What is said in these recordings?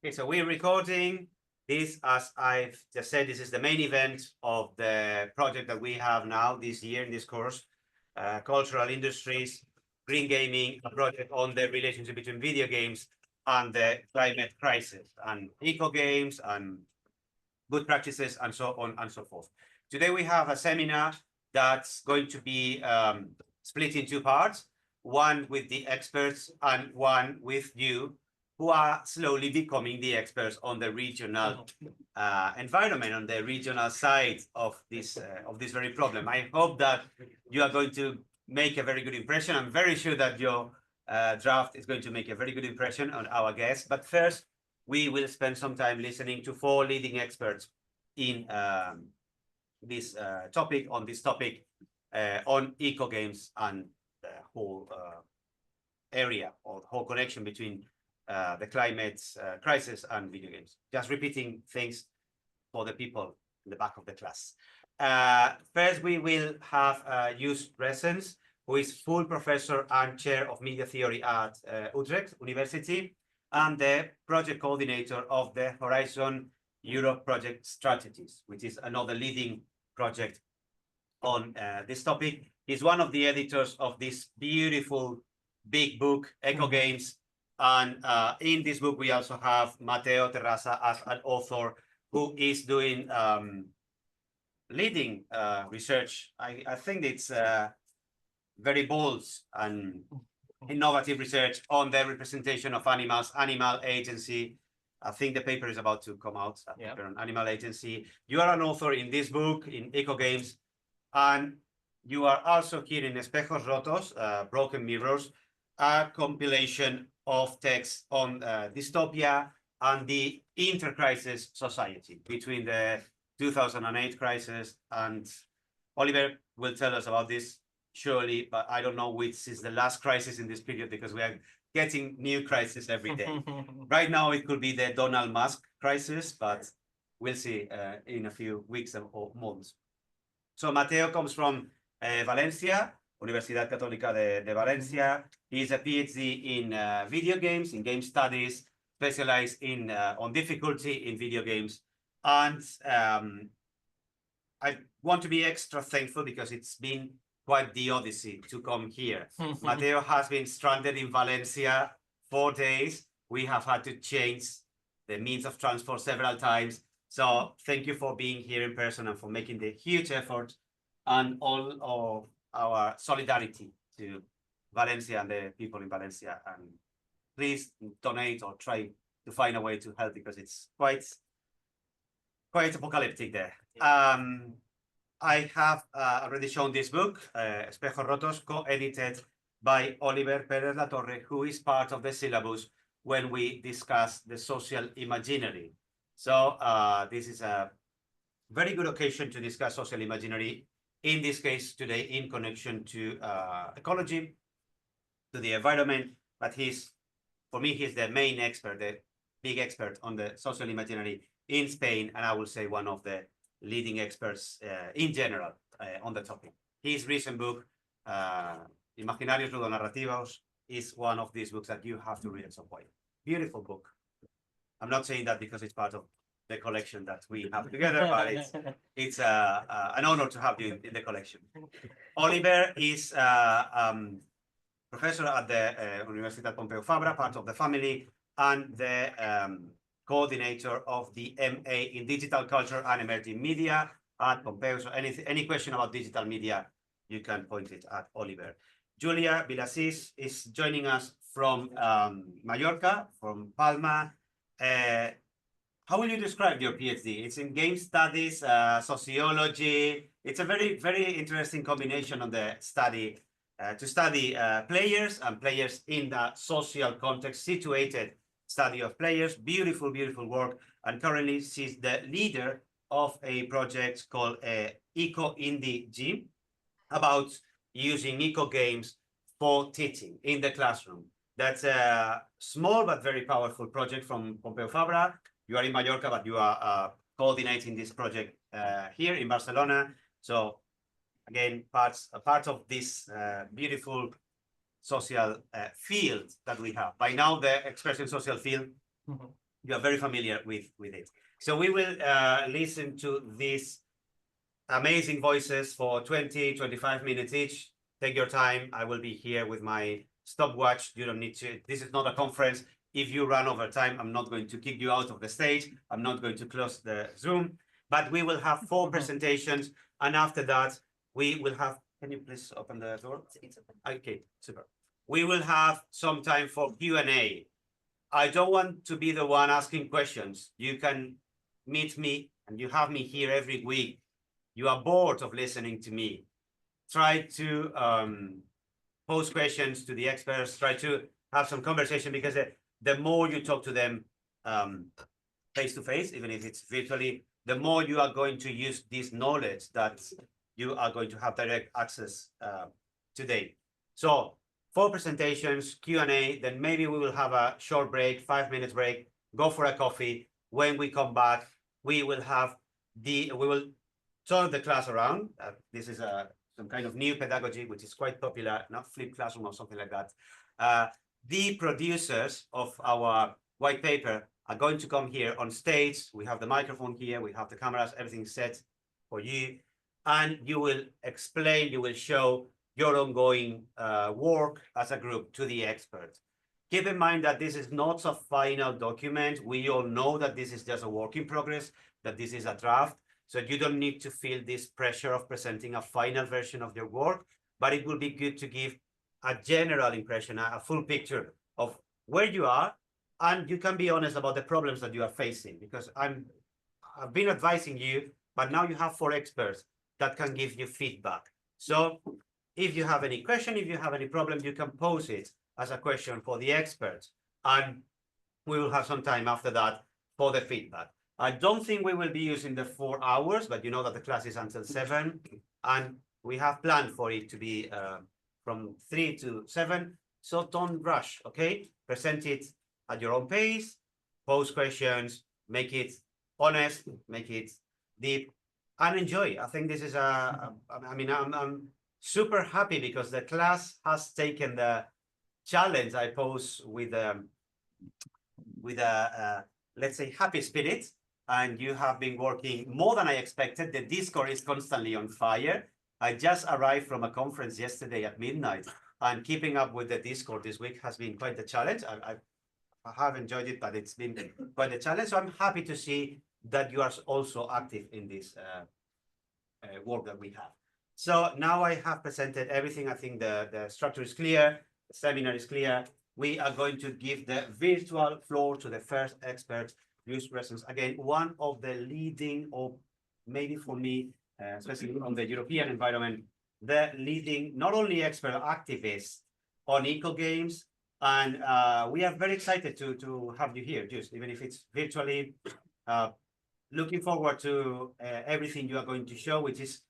Okay, so we're recording this, as I've just said, this is the main event of the project that we have now this year in this course, cultural industries, green gaming, a project on the relationship between video games and the climate crisis, and eco games and good practices and so on and so forth. Today we have a seminar that's going to be split in two parts, one with the experts and one with you, who are slowly becoming the experts on the regional environment, on the regional side of this very problem. I hope that you are going to make a very good impression. I'm very sure that your draft is going to make a very good impression on our guests. But first, we will spend some time listening to four leading experts in this topic, on eco games and the whole area or whole connection between the climate crisis and video games. Just repeating things for the people in the back of the class. First, we will have Joost Raessens, who is full professor and chair of media theory at Utrecht University, and the project coordinator of the Horizon Europe project strategies, which is another leading project on this topic. He's one of the editors of this beautiful big book, Eco Games. And in this book, we also have Mateo Terrasa as an author who is doing leading research. I think it's very bold and innovative research on the representation of animals, animal agency. I think the paper is about to come out, on animal agency. You are an author in this book, in Eco Games, and you are also here in Espejos Rotos, Broken Mirrors, a compilation of texts on dystopia and the inter-crisis society between the 2008 crisis, and Oliver will tell us about this surely, but I don't know which is the last crisis in this period because we are getting new crises every day. Right now, it could be the Donald Musk crisis, but we'll see in a few weeks or months. So Mateo comes from Valencia, Universidad Católica de Valencia. He's a PhD in video games, in game studies, specialized in on difficulty in video games. And I want to be extra thankful because it's been quite the odyssey to come here. Mateo has been stranded in Valencia 4 days. We have had to change the means of transport several times. So thank you for being here in person and for making the huge effort, and all of our solidarity to Valencia and the people in Valencia. And please donate or try to find a way to help because it's quite apocalyptic there. I have already shown this book, Espejos Rotos, co-edited by Oliver Pérez La Torre, who is part of the syllabus when we discuss the social imaginary. So this is a very good occasion to discuss social imaginary, in this case today in connection to ecology, to the environment, but for me, he's the main expert, the big expert on the social imaginary in Spain, and I will say one of the leading experts in general on the topic. His recent book, Imaginarios Ludonarrativos, is one of these books that you have to read at some point. Beautiful book. I'm not saying that because it's part of the collection that we have together, but it's an honor to have you in the collection. Oliver is professor at the Universidad Pompeu Fabra, part of the family, and the coordinator of the MA in Digital Culture and Emerging Media at Pompeu. So any question about digital media, you can point it at Oliver. Julia Vilasís is joining us from Mallorca, from Palma. How will you describe your PhD? It's in game studies, sociology. It's a very, very interesting combination on the study, to study players and players in the social context, situated study of players. Beautiful, beautiful work. And currently she's the leader of a project called Eco Indie Gym, about using eco games for teaching in the classroom. That's a small but very powerful project from Pompeu Fabra. You are in Mallorca, but you are coordinating this project here in Barcelona. So again, a part of this beautiful social field that we have. By now, the expression social field you are very familiar with it. So we will listen to these amazing voices for 20, 25 minutes each. Take your time. I will be here with my stopwatch. You don't need to. This is not a conference. If you run over time, I'm not going to kick you out of the stage. I'm not going to close the Zoom, but we will have 4 presentations. And after that, we will have, can you please open the door? It's open. Okay, super. We will have some time for Q&A. I don't want to be the one asking questions. You can meet me and you have me here every week. You are bored of listening to me. Try to pose questions to the experts. Try to have some conversation, because the more you talk to them face to face, even if it's virtually, the more you are going to use this knowledge that you are going to have direct access today. So 4 presentations, Q&A, then maybe we will have a short break, 5 minutes break, go for a coffee. When we come back, we will have we will turn the class around. This is some kind of new pedagogy, which is quite popular, not flipped classroom or something like that. The producers of our white paper are going to come here on stage. We have the microphone here, we have the cameras, everything set for you. And you will explain, you will show your ongoing work as a group to the experts. Keep in mind that this is not a final document. We all know that this is just a work in progress, that this is a draft. So you don't need to feel this pressure of presenting a final version of your work, but it will be good to give a general impression, a full picture of where you are, and you can be honest about the problems that you are facing, because I've been advising you, but now you have 4 experts that can give you feedback. So if you have any question, if you have any problem, you can pose it as a question for the experts, and we will have some time after that for the feedback. I don't think we will be using the 4 hours, but you know that the class is until 7, and we have planned for it to be from 3 to 7. So don't rush, okay? Present it at your own pace, pose questions, make it honest, make it deep, and enjoy. I think this is I'm super happy because the class has taken the challenge I pose with a let's say happy spirit, and you have been working more than I expected. The Discord is constantly on fire. I just arrived from a conference yesterday at midnight, and keeping up with the Discord this week has been quite a challenge. I have enjoyed it, but it's been quite a challenge. So I'm happy to see that you are also active in this work that we have. So now I have presented everything. I think the structure is clear, the seminar is clear. We are going to give the virtual floor to the first expert, Joost Raessens. Again, one of the leading, or maybe for me, especially on the European environment, the leading, not only expert activist on eco games. And we are very excited to have you here, Joost, even if it's virtually. Looking forward to everything you are going to show, which is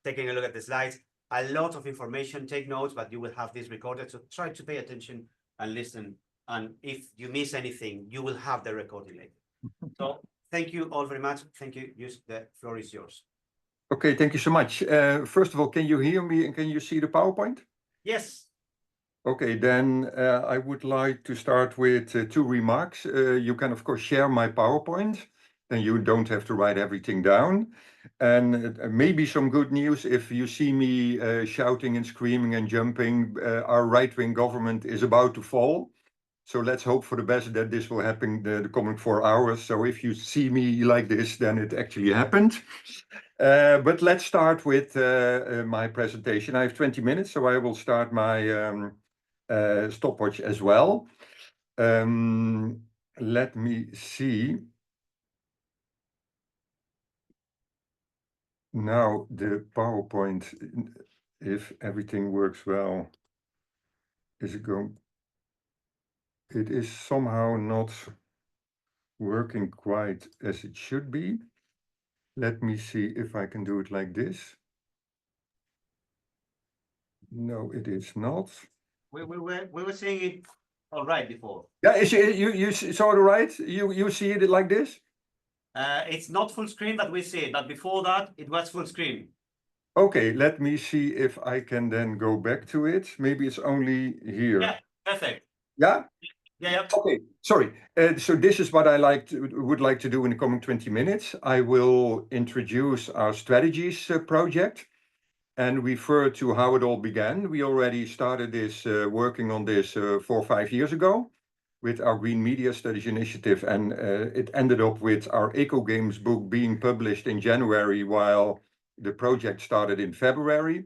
taking a look at the slides. A lot of information, take notes, but you will have this recorded. So try to pay attention and listen. And if you miss anything, you will have the recording later. So thank you all very much. Thank you, Joost. The floor is yours. Okay, thank you so much. First of all, can you hear me and can you see the PowerPoint? Yes. Okay, then I would like to start with 2 remarks. You can, of course, share my PowerPoint. Then you don't have to write everything down. And maybe some good news, if you see me shouting and screaming and jumping, our right-wing government is about to fall. So let's hope for the best that this will happen the coming 4 hours. So if you see me like this, then it actually happened. But let's start with my presentation. I have 20 minutes, so I will start my stopwatch as well. Let me see. Now the PowerPoint, if everything works well, is it going? It is somehow not working quite as it should be. Let me see if I can do it like this. No, it is not. We were seeing it all right before. Yeah, you saw it right? You see it like this? It's not full screen, but we see it. But before that, it was full screen. Okay, let me see if I can then go back to it. Maybe it's only here. Yeah, perfect. Yeah? Yeah. Okay, sorry. So this is what I would like to do in the coming 20 minutes. I will introduce our strategies project and refer to how it all began. We already started this working on this 4 or 5 years ago with our Green Media Studies initiative, and it ended up with our Eco Games book being published in January, while the project started in February.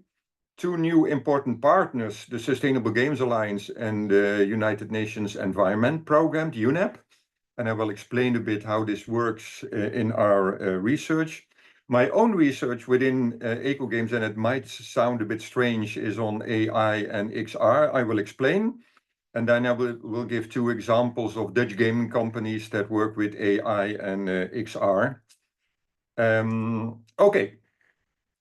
2 new important partners, the Sustainable Games Alliance and the United Nations Environment Programme, the UNEP, and I will explain a bit how this works in our research. My own research within Eco Games, and it might sound a bit strange, is on AI and XR. I will explain. And then I will give 2 examples of Dutch gaming companies that work with AI and XR. Okay,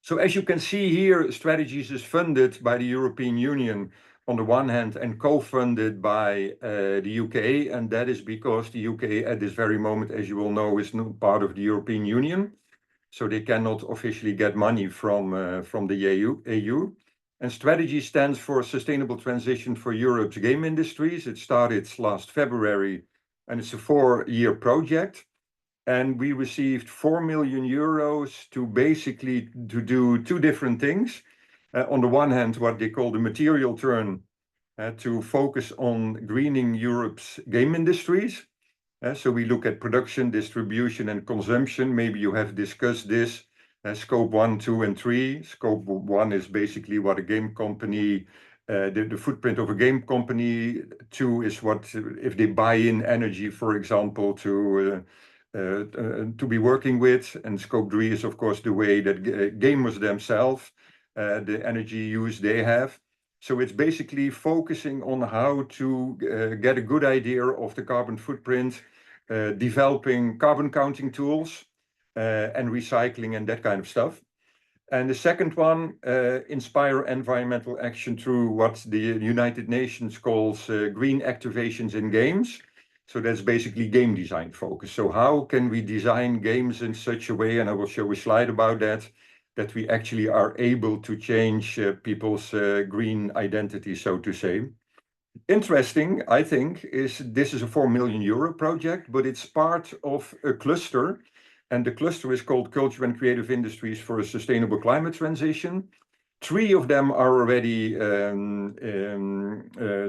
so as you can see here, Strategies is funded by the European Union on the one hand and co-funded by the UK, and that is because the UK at this very moment, as you all know, is not part of the European Union. So they cannot officially get money from the EU. And Strategy stands for Sustainable Transition for Europe's Game Industries. It started last February, and it's a 4-year project. And we received 4 million euros to basically to do 2 different things. On the one hand, what they call the material turn, to focus on greening Europe's game industries. So we look at production, distribution, and consumption. Maybe you have discussed this. Scope 1, 2, and 3. Scope 1 is basically what a game company, the footprint of a game company. 2 is what, if they buy in energy, for example, to be working with. And Scope 3 is, of course, the way that gamers themselves, the energy use they have. So it's basically focusing on how to get a good idea of the carbon footprint, developing carbon counting tools, and recycling and that kind of stuff. And the second one, inspire environmental action through what the United Nations calls green activations in games. So that's basically game design focus. So how can we design games in such a way, and I will show a slide about that, that we actually are able to change people's green identity, so to say. Interesting, I think, is this is a 4 million euro project, but it's part of a cluster, and the cluster is called Culture and Creative Industries for a Sustainable Climate Transition. 3 of them are already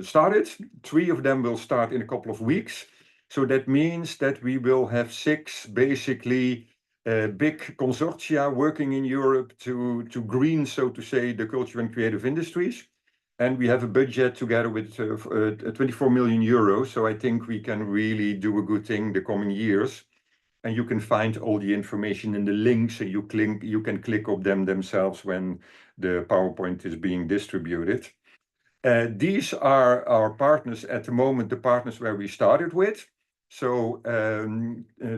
started. 3 of them will start in a couple of weeks. So that means that we will have 6 basically big consortia working in Europe to green, so to say, the culture and creative industries. And we have a budget together with 24 million euros. So I think we can really do a good thing the coming years. And you can find all the information in the links, and you can click on them themselves when the PowerPoint is being distributed. These are our partners at the moment, the partners where we started with. So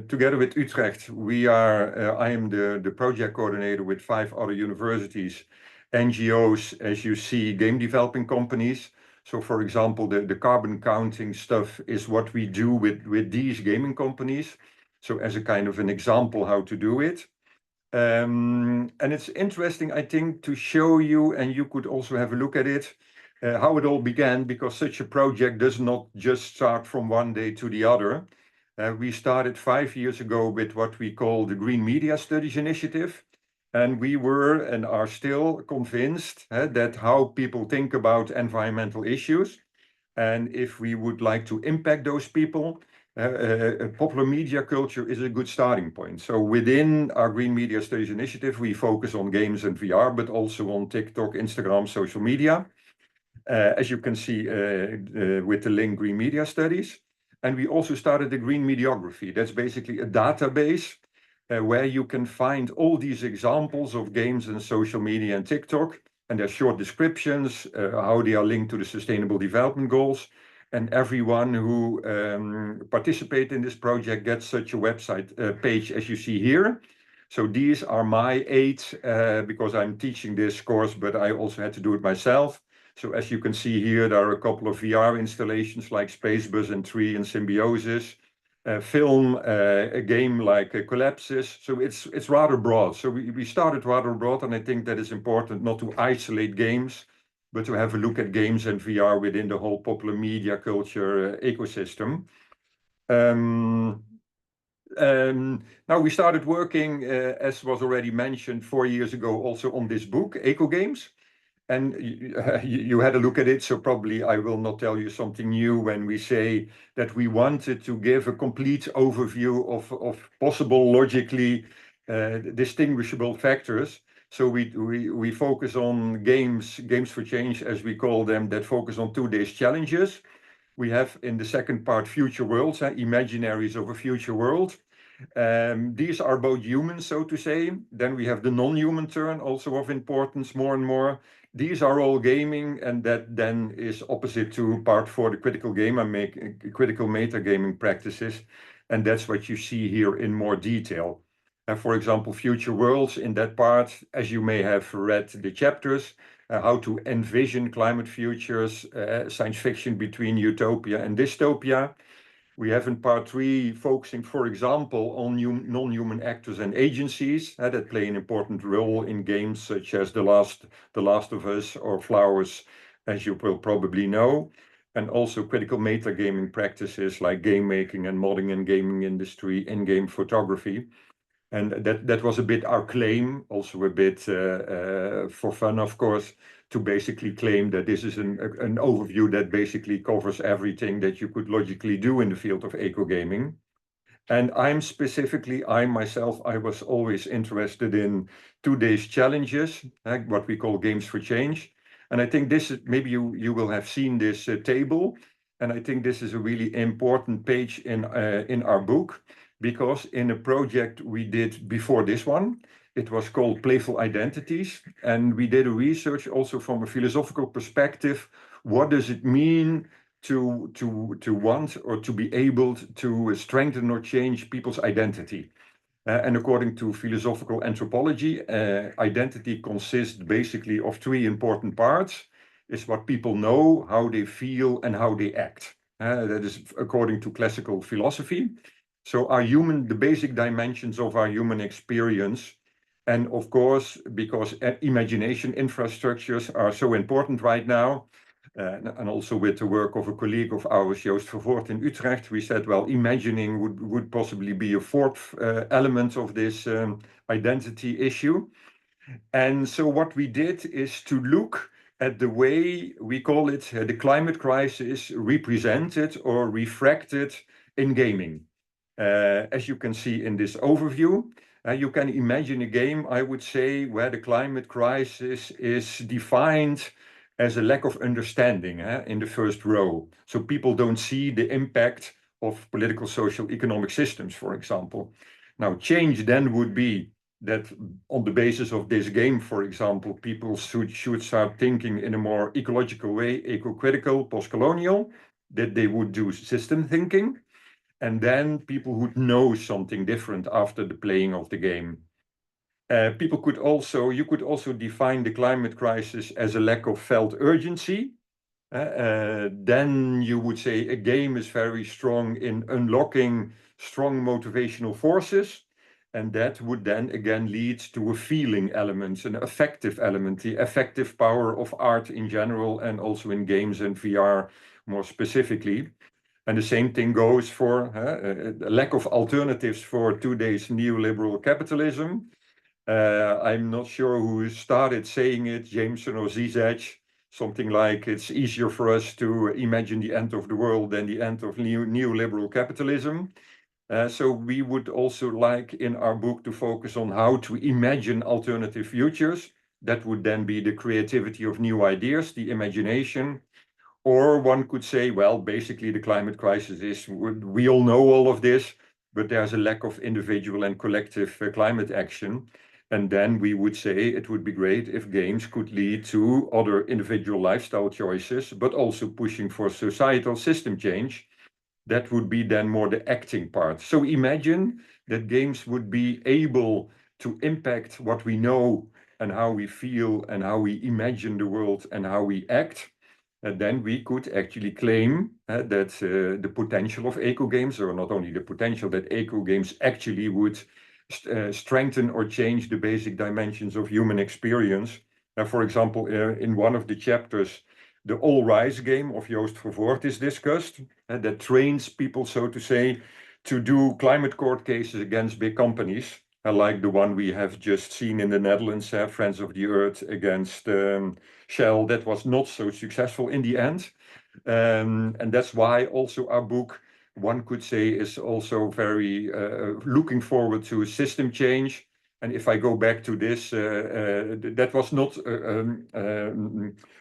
together with Utrecht, I am the project coordinator with 5 other universities, NGOs, as you see, game developing companies. So for example, the carbon counting stuff is what we do with these gaming companies. So as a kind of an example how to do it. And it's interesting, I think, to show you, and you could also have a look at it, how it all began, because such a project does not just start from one day to the other. We started 5 years ago with what we call the Green Media Studies Initiative. And we were and are still convinced that how people think about environmental issues, and if we would like to impact those people, popular media culture is a good starting point. So within our Green Media Studies Initiative, we focus on games and VR, but also on TikTok, Instagram, social media. As you can see with the link Green Media Studies. And we also started the Green Mediography. That's basically a database where you can find all these examples of games and social media and TikTok, and their short descriptions, how they are linked to the Sustainable Development Goals. And everyone who participates in this project gets such a website page as you see here. So these are my 8, because I'm teaching this course, but I also had to do it myself. So as you can see here, there are a couple of VR installations like Spacebus and Tree and Symbiosis, film, a game like Collapses. So it's rather broad. So we started rather broad, and I think that it's important not to isolate games, but to have a look at games and VR within the whole popular media culture ecosystem. Now we started working, as was already mentioned, 4 years ago, also on this book, Eco Games. And you had a look at it, so probably I will not tell you something new when we say that we wanted to give a complete overview of possible logically distinguishable factors. So we focus on games for change, as we call them, that focus on today's challenges. We have in the second part future worlds, imaginaries of a future world. These are both human, so to say. Then we have the non-human turn, also of importance more and more. These are all gaming, and that then is opposite to part 4, the critical game and critical metagaming practices. And that's what you see here in more detail. For example, future worlds in that part, as you may have read the chapters, how to envision climate futures, science fiction between utopia and dystopia. We have in part 3 focusing, for example, on non-human actors and agencies that play an important role in games such as The Last of Us or Flowers, as you will probably know, and also critical metagaming practices like game making and modding and gaming industry, in-game photography. And that was a bit our claim, also a bit for fun, of course, to basically claim that this is an overview that basically covers everything that you could logically do in the field of eco gaming. And I myself, I was always interested in today's challenges, what we call games for change. And I think this is, maybe you will have seen this table, and I think this is a really important page in our book, because in a project we did before this one, it was called Playful Identities, and we did a research also from a philosophical perspective. What does it mean to want or to be able to strengthen or change people's identity? And according to philosophical anthropology, identity consists basically of 3 important parts. It's what people know, how they feel, and how they act. That is according to classical philosophy. So the basic dimensions of our human experience. And of course, because imagination infrastructures are so important right now, and also with the work of a colleague of ours, Joost in Utrecht, we said, well, imagining would possibly be a 4th element of this identity issue. And so what we did is to look at the way we call it the climate crisis represented or refracted in gaming. As you can see in this overview, you can imagine a game, I would say, where the climate crisis is defined as a lack of understanding in the first row. So people don't see the impact of political, social, economic systems, for example. Now, change then would be that on the basis of this game, for example, people should start thinking in a more ecological way, eco-critical, post-colonial, that they would do system thinking. And then people would know something different after the playing of the game. You could also define the climate crisis as a lack of felt urgency. Then you would say a game is very strong in unlocking strong motivational forces. And that would then again lead to a feeling element, an affective element, the affective power of art in general, and also in games and VR more specifically. And the same thing goes for a lack of alternatives for today's neoliberal capitalism. I'm not sure who started saying it, Jameson or Zizek, something like it's easier for us to imagine the end of the world than the end of neoliberal capitalism. So we would also like in our book to focus on how to imagine alternative futures. That would then be the creativity of new ideas, the imagination. Or one could say, well, basically the climate crisis is, we all know all of this, but there's a lack of individual and collective climate action. And then we would say it would be great if games could lead to other individual lifestyle choices, but also pushing for societal system change. That would be then more the acting part. So imagine that games would be able to impact what we know and how we feel and how we imagine the world and how we act. And then we could actually claim that the potential of eco games, or not only the potential, that eco games actually would strengthen or change the basic dimensions of human experience, For example, in one of the chapters, the All Rise game of Joost Vervoort is discussed, that trains people, so to say, to do climate court cases against big companies, like the one we have just seen in the Netherlands, Friends of the Earth against Shell. That was not so successful in the end. And that's why also our book, one could say, is also very looking forward to system change. And if I go back to this, that was not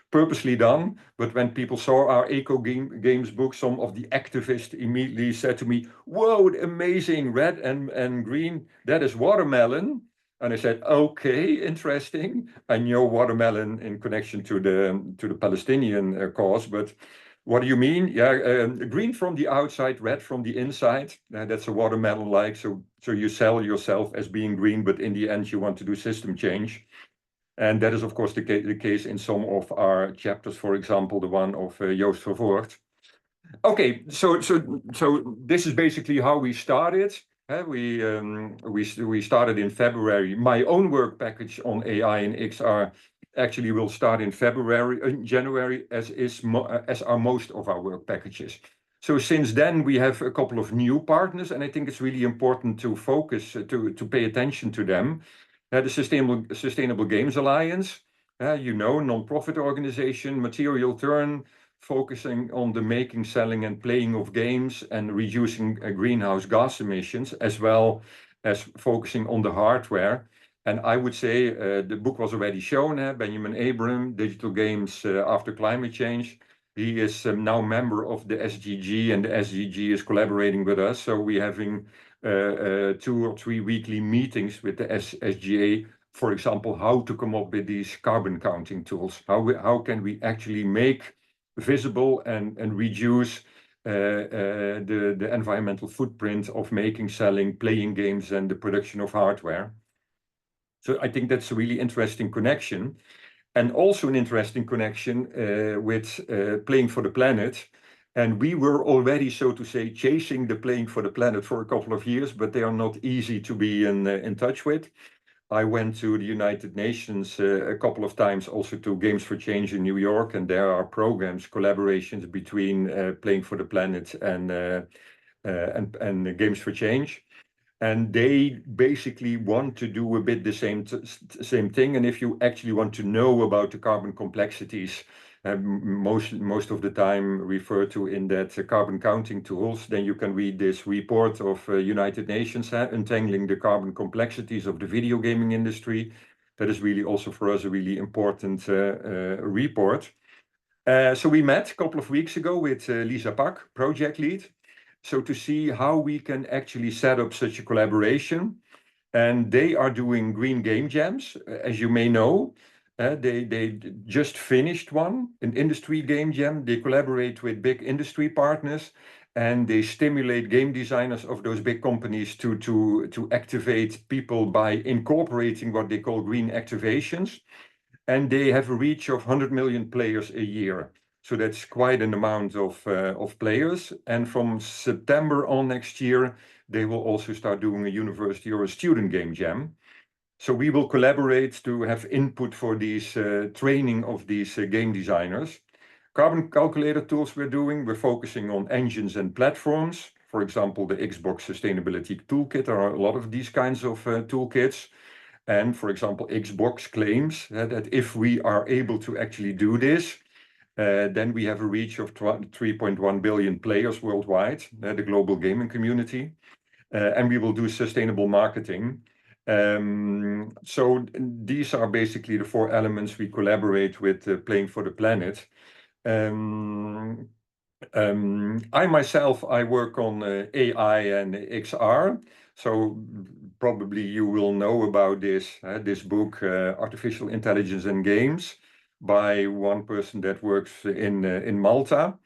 purposely done, but when people saw our games book, some of the activists immediately said to me, "Whoa, amazing, red and green, that is watermelon." And I said, "Okay, interesting. I know watermelon in connection to the Palestinian cause, but what do you mean?" Yeah, green from the outside, red from the inside. That's a watermelon-like. So you sell yourself as being green, but in the end, you want to do system change. And that is, of course, the case in some of our chapters. For example, the one of Joost Vervoort. Okay, so this is basically how we started. We started in February. My own work package on AI and XR actually will start in January, as are most of our work packages. So since then, we have a couple of new partners, and I think it's really important to focus, to pay attention to them. The Sustainable Games Alliance, non-profit organization, Material Turn, focusing on the making, selling, and playing of games and reducing greenhouse gas emissions, as well as focusing on the hardware. And I would say the book was already shown, Benjamin Abram, Digital Games After Climate Change. He is now member of the SGG, and the SGG is collaborating with us. So we're having 2 or 3 weekly meetings with the SGA, for example, how to come up with these carbon counting tools. How can we actually make visible and reduce the environmental footprint of making, selling, playing games, and the production of hardware. So I think that's a really interesting connection. And also an interesting connection with Playing for the Planet. And we were already, so to say, chasing the Playing for the Planet for a couple of years, but they are not easy to be in touch with. I went to the United Nations a couple of times, also to Games for Change in New York, and there are programs, collaborations between Playing for the Planet and Games for Change. And they basically want to do a bit the same thing. And if you actually want to know about the carbon complexities, most of the time referred to in that carbon counting tools, then you can read this report of United Nations, Untangling the Carbon Complexities of the Video Gaming Industry. That is really also for us a really important report. So we met a couple of weeks ago with Lisa Pak, project lead, so to see how we can actually set up such a collaboration. And they are doing green game jams, as you may know. They just finished one, an industry game jam. They collaborate with big industry partners, and they stimulate game designers of those big companies to activate people by incorporating what they call green activations. And they have a reach of 100 million players a year. So that's quite an amount of players. And from September on next year, they will also start doing a university or a student game jam. So we will collaborate to have input for these training of these game designers. Carbon calculator tools we're focusing on engines and platforms. For example, the Xbox Sustainability Toolkit. There are a lot of these kinds of toolkits. And for example, Xbox claims that if we are able to actually do this, then we have a reach of 3.1 billion players worldwide, the global gaming community, and we will do sustainable marketing. So these are basically the 4 elements we collaborate with Playing for the Planet. I myself, I work on AI and XR. So probably you will know about this book, Artificial Intelligence and Games, by one person that works in Malta.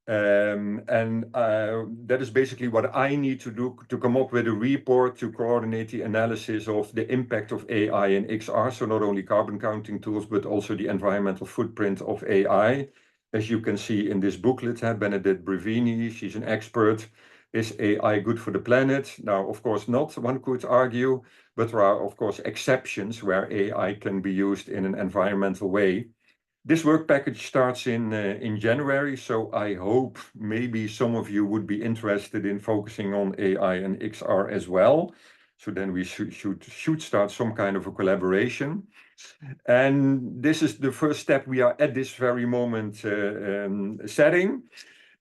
That is basically what I need to do to come up with a report to coordinate the analysis of the impact of AI and XR. So not only carbon counting tools, but also the environmental footprint of AI. As you can see in this booklet, Benedette Brevini, she's an expert. Is AI good for the planet? Now, of course not, one could argue, but there are, of course, exceptions where AI can be used in an environmental way. This work package starts in January, so I hope maybe some of you would be interested in focusing on AI and XR as well. So then we should start some kind of a collaboration. And this is the first step we are at this very moment setting.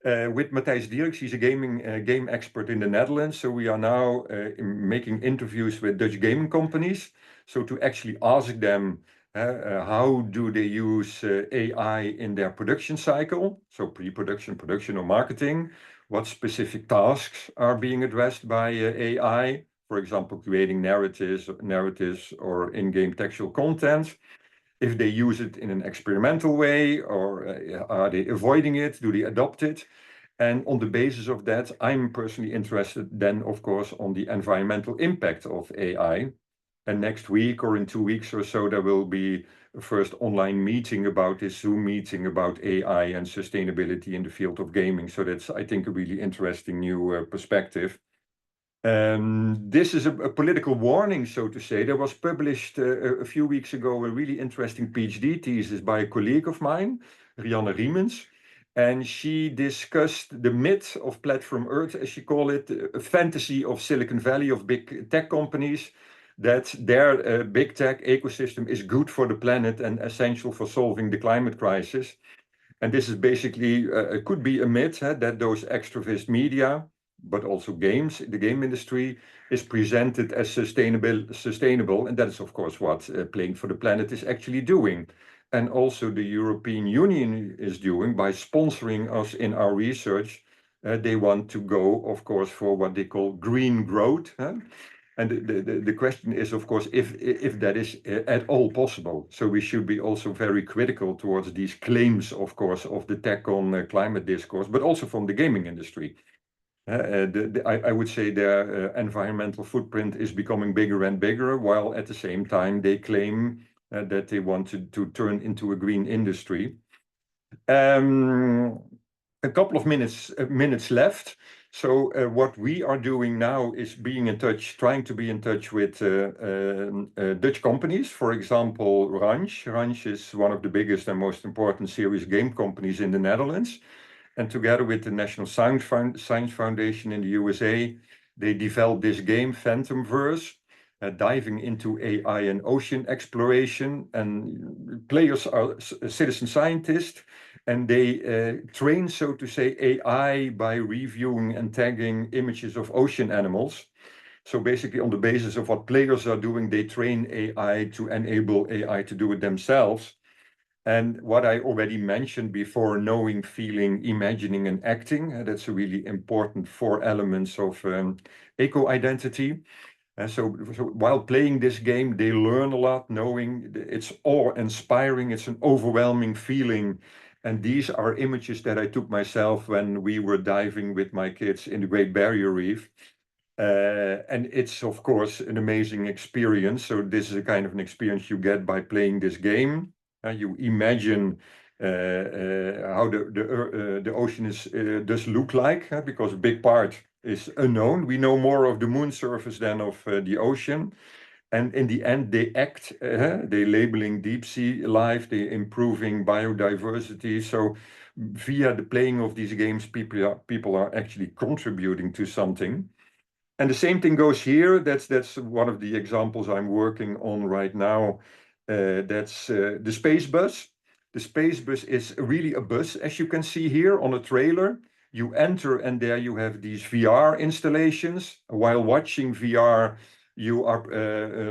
With Matthijs Dierks, he's a game expert in the Netherlands. So we are now making interviews with Dutch gaming companies. So to actually ask them, how do they use AI in their production cycle? So pre-production, production, or marketing. What specific tasks are being addressed by AI? For example, creating narratives or in-game textual content. If they use it in an experimental way, or are they avoiding it? Do they adopt it? And on the basis of that, I'm personally interested then, of course, on the environmental impact of AI. And next week or in 2 weeks or so, there will be a first online meeting about this, Zoom meeting about AI and sustainability in the field of gaming. So that's, I think, a really interesting new perspective. This is a political warning, so to say. There was published a few weeks ago a really interesting PhD thesis by a colleague of mine, Rianne Riemens, and she discussed the myth of Platform Earth, as she called it, a fantasy of Silicon Valley, of big tech companies, that their big tech ecosystem is good for the planet and essential for solving the climate crisis. And this is basically, could be a myth, that those extrovist media, but also games, the game industry, is presented as sustainable. And that is, of course, what Playing for the Planet is actually doing. And also the European Union is doing by sponsoring us in our research. They want to go, of course, for what they call green growth. And the question is, of course, if that is at all possible. So we should be also very critical towards these claims, of course, of the tech on climate discourse, but also from the gaming industry. I would say their environmental footprint is becoming bigger and bigger, while at the same time they claim that they want to turn into a green industry. A couple of minutes left. So what we are doing now is trying to be in touch with Dutch companies. For example, Ranch. Ranch is one of the biggest and most important serious game companies in the Netherlands. And together with the National Science Foundation in the USA, they developed this game, Phantomverse, diving into AI and ocean exploration. And players are citizen scientists, and they train, so to say, AI by reviewing and tagging images of ocean animals. So basically, on the basis of what players are doing, they train AI to enable AI to do it themselves. And what I already mentioned before, knowing, feeling, imagining, and acting, that's a really important 4 elements of eco-identity. So while playing this game, they learn a lot, knowing it's awe-inspiring, it's an overwhelming feeling. And these are images that I took myself when we were diving with my kids in the Great Barrier Reef. And it's, of course, an amazing experience. So this is a kind of an experience you get by playing this game. You imagine how the ocean does look like, because a big part is unknown. We know more of the moon surface than of the ocean. And in the end, they act, they labeling deep sea life, they improving biodiversity. So via the playing of these games, people are actually contributing to something. And the same thing goes here. That's one of the examples I'm working on right now. That's the space bus. The space bus is really a bus, as you can see here on a trailer. You enter, and there you have these VR installations. While watching VR, you are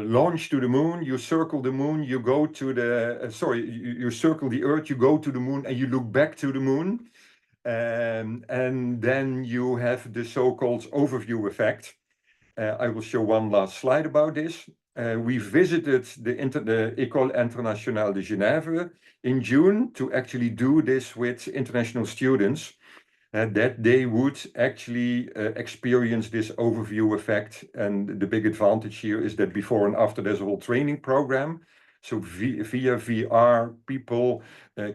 launched to the moon. You circle the moon. You go to you circle the Earth. You go to the moon, and you look back to the moon. And then you have the so-called overview effect. I will show one last slide about this. We visited the École Internationale de Genève in June to actually do this with international students, that they would actually experience this overview effect. And the big advantage here is that before and after there's a whole training program. So via VR,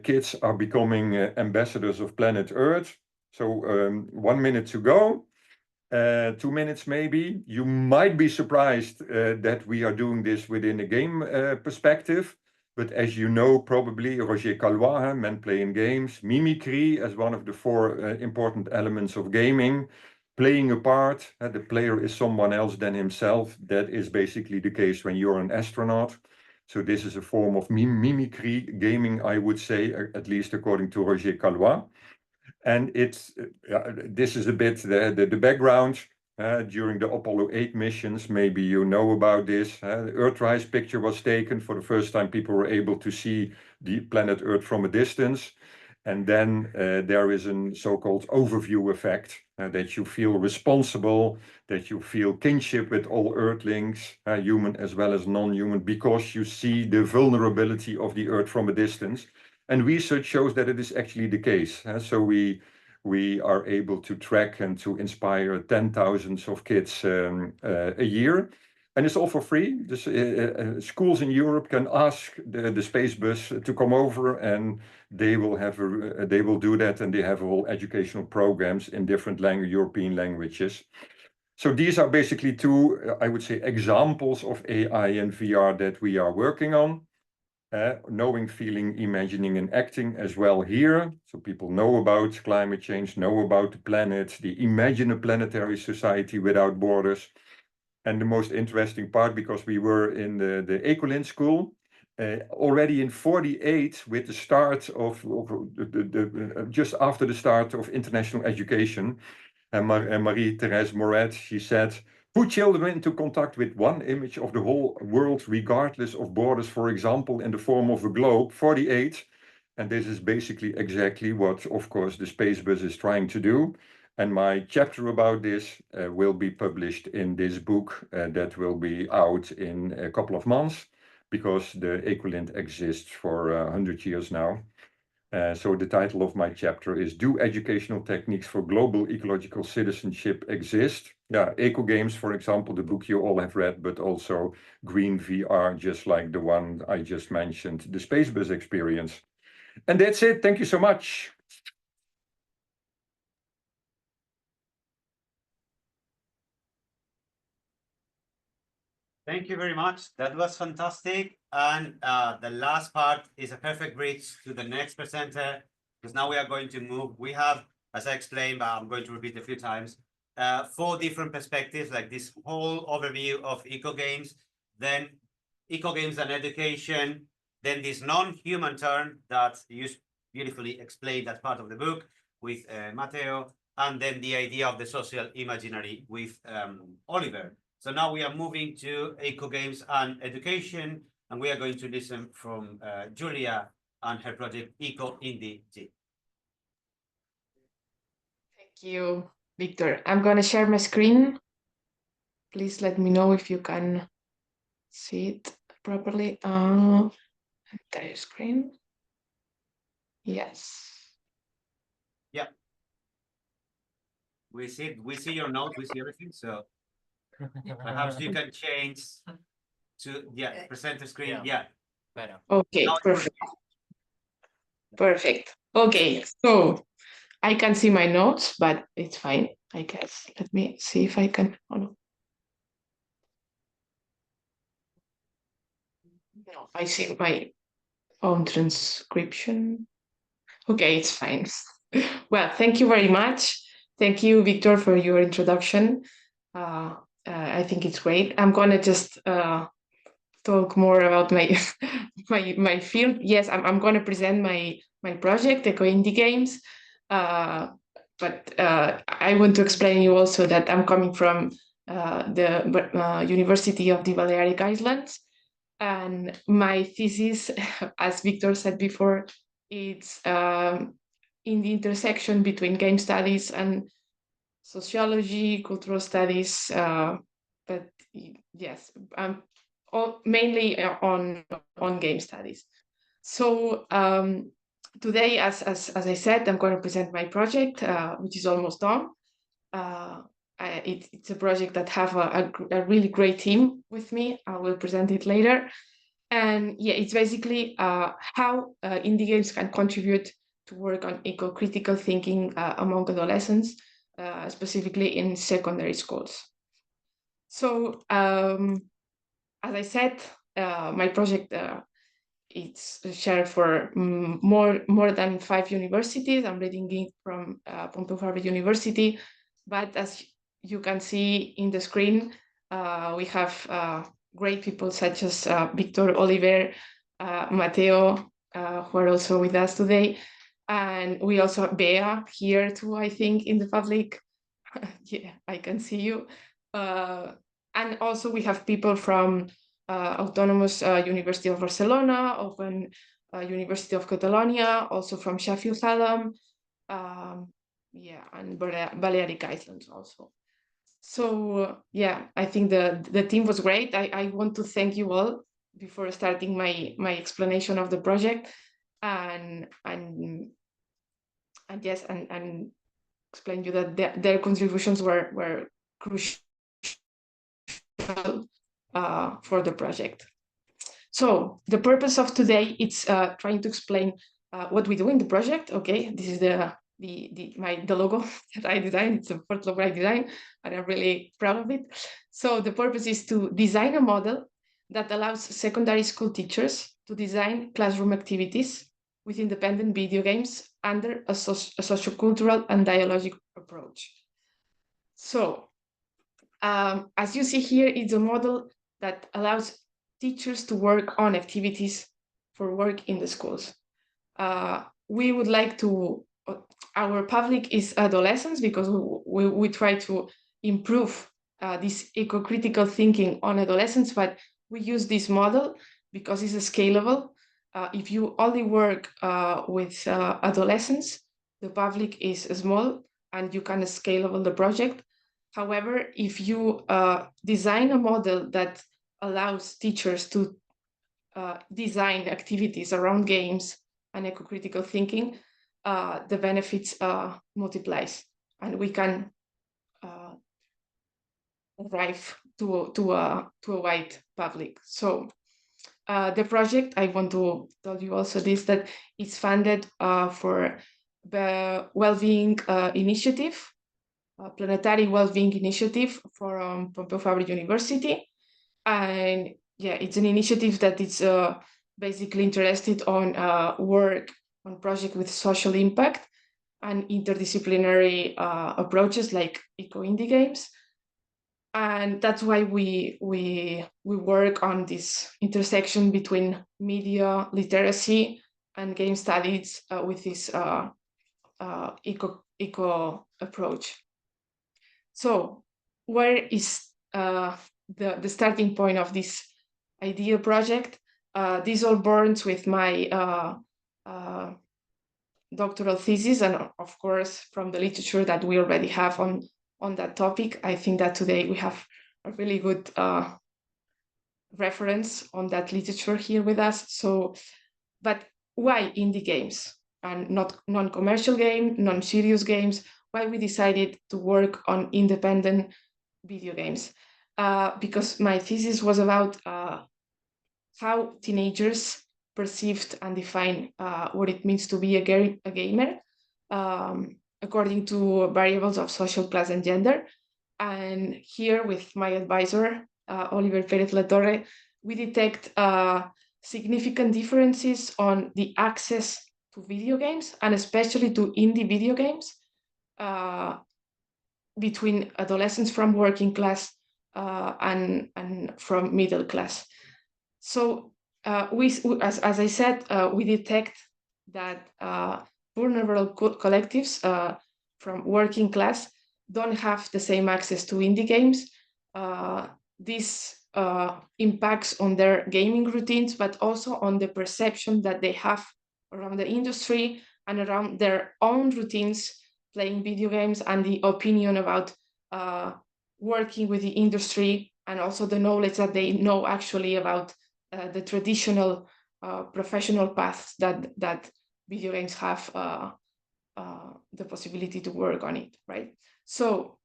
kids are becoming ambassadors of planet Earth. So 1 minute to go. 2 minutes maybe. You might be surprised that we are doing this within a game perspective. But as you know, probably Roger Calois, men playing games, mimicry as one of the 4 important elements of gaming, playing a part, the player is someone else than himself. That is basically the case when you're an astronaut. So this is a form of mimicry gaming, I would say, at least according to Roger Calois. And it's this is a bit the background. During the Apollo 8 missions, maybe you know about this. The Earthrise picture was taken. For the first time, people were able to see the planet Earth from a distance. And then there is a so-called overview effect, that you feel responsible, that you feel kinship with all Earthlings, human as well as non-human, because you see the vulnerability of the Earth from a distance. And research shows that it is actually the case. So we are able to track and to inspire 10,000s of kids a year. And it's all for free. Schools in Europe can ask the space bus to come over, and they will do that, and they have whole educational programs in different European languages. So these are basically 2, I would say, examples of AI and VR that we are working on. Knowing, feeling, imagining, and acting as well here. So people know about climate change, know about the planet, they imagine a planetary society without borders. And the most interesting part, because we were in the Ecolin school, already in 48, with the start of just after the start of international education, and Marie-Thérèse Moret, she said, put children into contact with one image of the whole world, regardless of borders, for example, in the form of a globe, 48. And this is basically exactly what, of course, the Space Bus is trying to do. And my chapter about this will be published in this book that will be out in a couple of months, because the Ecolint exists for 100 years now. So the title of my chapter is Do Educational Techniques for Global Ecological Citizenship Exist? Yeah, Eco Games, for example, the book you all have read, but also Green VR, just like the one I just mentioned, the Space Bus experience. And that's it. Thank you so much. Thank you very much. That was fantastic. And the last part is a perfect bridge to the next presenter, because now we are going to move. We have, as I explained, but I'm going to repeat a few times, 4 different perspectives, like this whole overview of eco games, then eco games and education, then this non-human turn that you beautifully explained as part of the book with Mateo, and then the idea of the social imaginary with Oliver. So now we are moving to eco games and education, and we are going to listen from Julia and her project Eco Indie G. Thank you, Victor. I'm going to share my screen. Please let me know if you can see it properly. Entire screen. Yes. Yeah. We see your notes, we see everything. So perhaps you can change to present the screen. Yeah. Better. Okay, perfect. Perfect. Okay, so I can see my notes, but it's fine, I guess. Let me see if I can. Oh, no. No, I see my own transcription. Okay, it's fine. Well, thank you very much. Thank you, Victor, for your introduction. I think it's great. I'm gonna just talk more about my my field. Yes, I'm gonna present my project, Eco Indie Games. But I want to explain you also that I'm coming from the University of the Balearic Islands, and my thesis, as Victor said before, it's in the intersection between game studies and sociology, cultural studies, but yes, mainly on game studies. So today, as I said, I'm going to present my project, which is almost done. It's a project that have a really great team with me. I will present it later. And yeah, it's basically how indie games can contribute to work on eco-critical thinking among adolescents. specifically in secondary schools. So, as I said, my project it's shared for more than 5 universities. I'm reading it from Pompeu Fabra University, but as you can see in the screen, we have great people such as Victor, Oliver, Mateo, who are also with us today. And we also have Bea here too, I think, in the public. Yeah, I can see you. And also we have people from Autonomous University of Barcelona, Open University of Catalonia, also from Sheffield Hallam, yeah, and Balearic Islands also. So yeah, I think the team was great. I want to thank you all before starting my explanation of the project, and yes, and explain you that their contributions were crucial for the project. So the purpose of today is trying to explain what we do in the project. Okay, this is the logo that I designed. It's the first logo I designed, and I'm really proud of it. So the purpose is to design a model that allows secondary school teachers to design classroom activities with independent video games under a sociocultural and dialogic approach. So as you see here, it's a model that allows teachers to work on activities for work in the schools. We would like to, our public is adolescents, because we try to improve this eco-critical thinking on adolescents, but we use this model because it's scalable. If you only work with adolescents, the public is small and you can scalable the project. However, if you design a model that allows teachers to design activities around games and eco-critical thinking, the benefits multiplies, and we can arrive to a wide public. So the project, I want to tell you also this, that it's funded for the Wellbeing Initiative, Planetary Wellbeing Initiative for Pompeu Fabra University. And yeah, it's an initiative that is basically interested on work on project with social impact and interdisciplinary approaches like eco-indie games. And that's why we work on this intersection between media literacy and game studies with this eco approach. So where is the starting point of this idea project? This all burns with my doctoral thesis, and of course from the literature that we already have on that topic. I think that today we have a really good reference on that literature here with us. So, but why indie games and not non-commercial game, non-serious games? Why we decided to work on independent video games? Because my thesis was about how teenagers perceived and define what it means to be a gamer according to variables of social class and gender. And here with my advisor, Oliver Pérez Latorre, we detect significant differences on the access to video games, and especially to indie video games, between adolescents from working class and from middle class. So as I said, we detect that vulnerable collectives from working class don't have the same access to indie games. This impacts on their gaming routines, but also on the perception that they have around the industry and around their own routines playing video games, and the opinion about working with the industry, and also the knowledge that they know actually about the traditional professional paths that video games have the possibility to work on it, right? So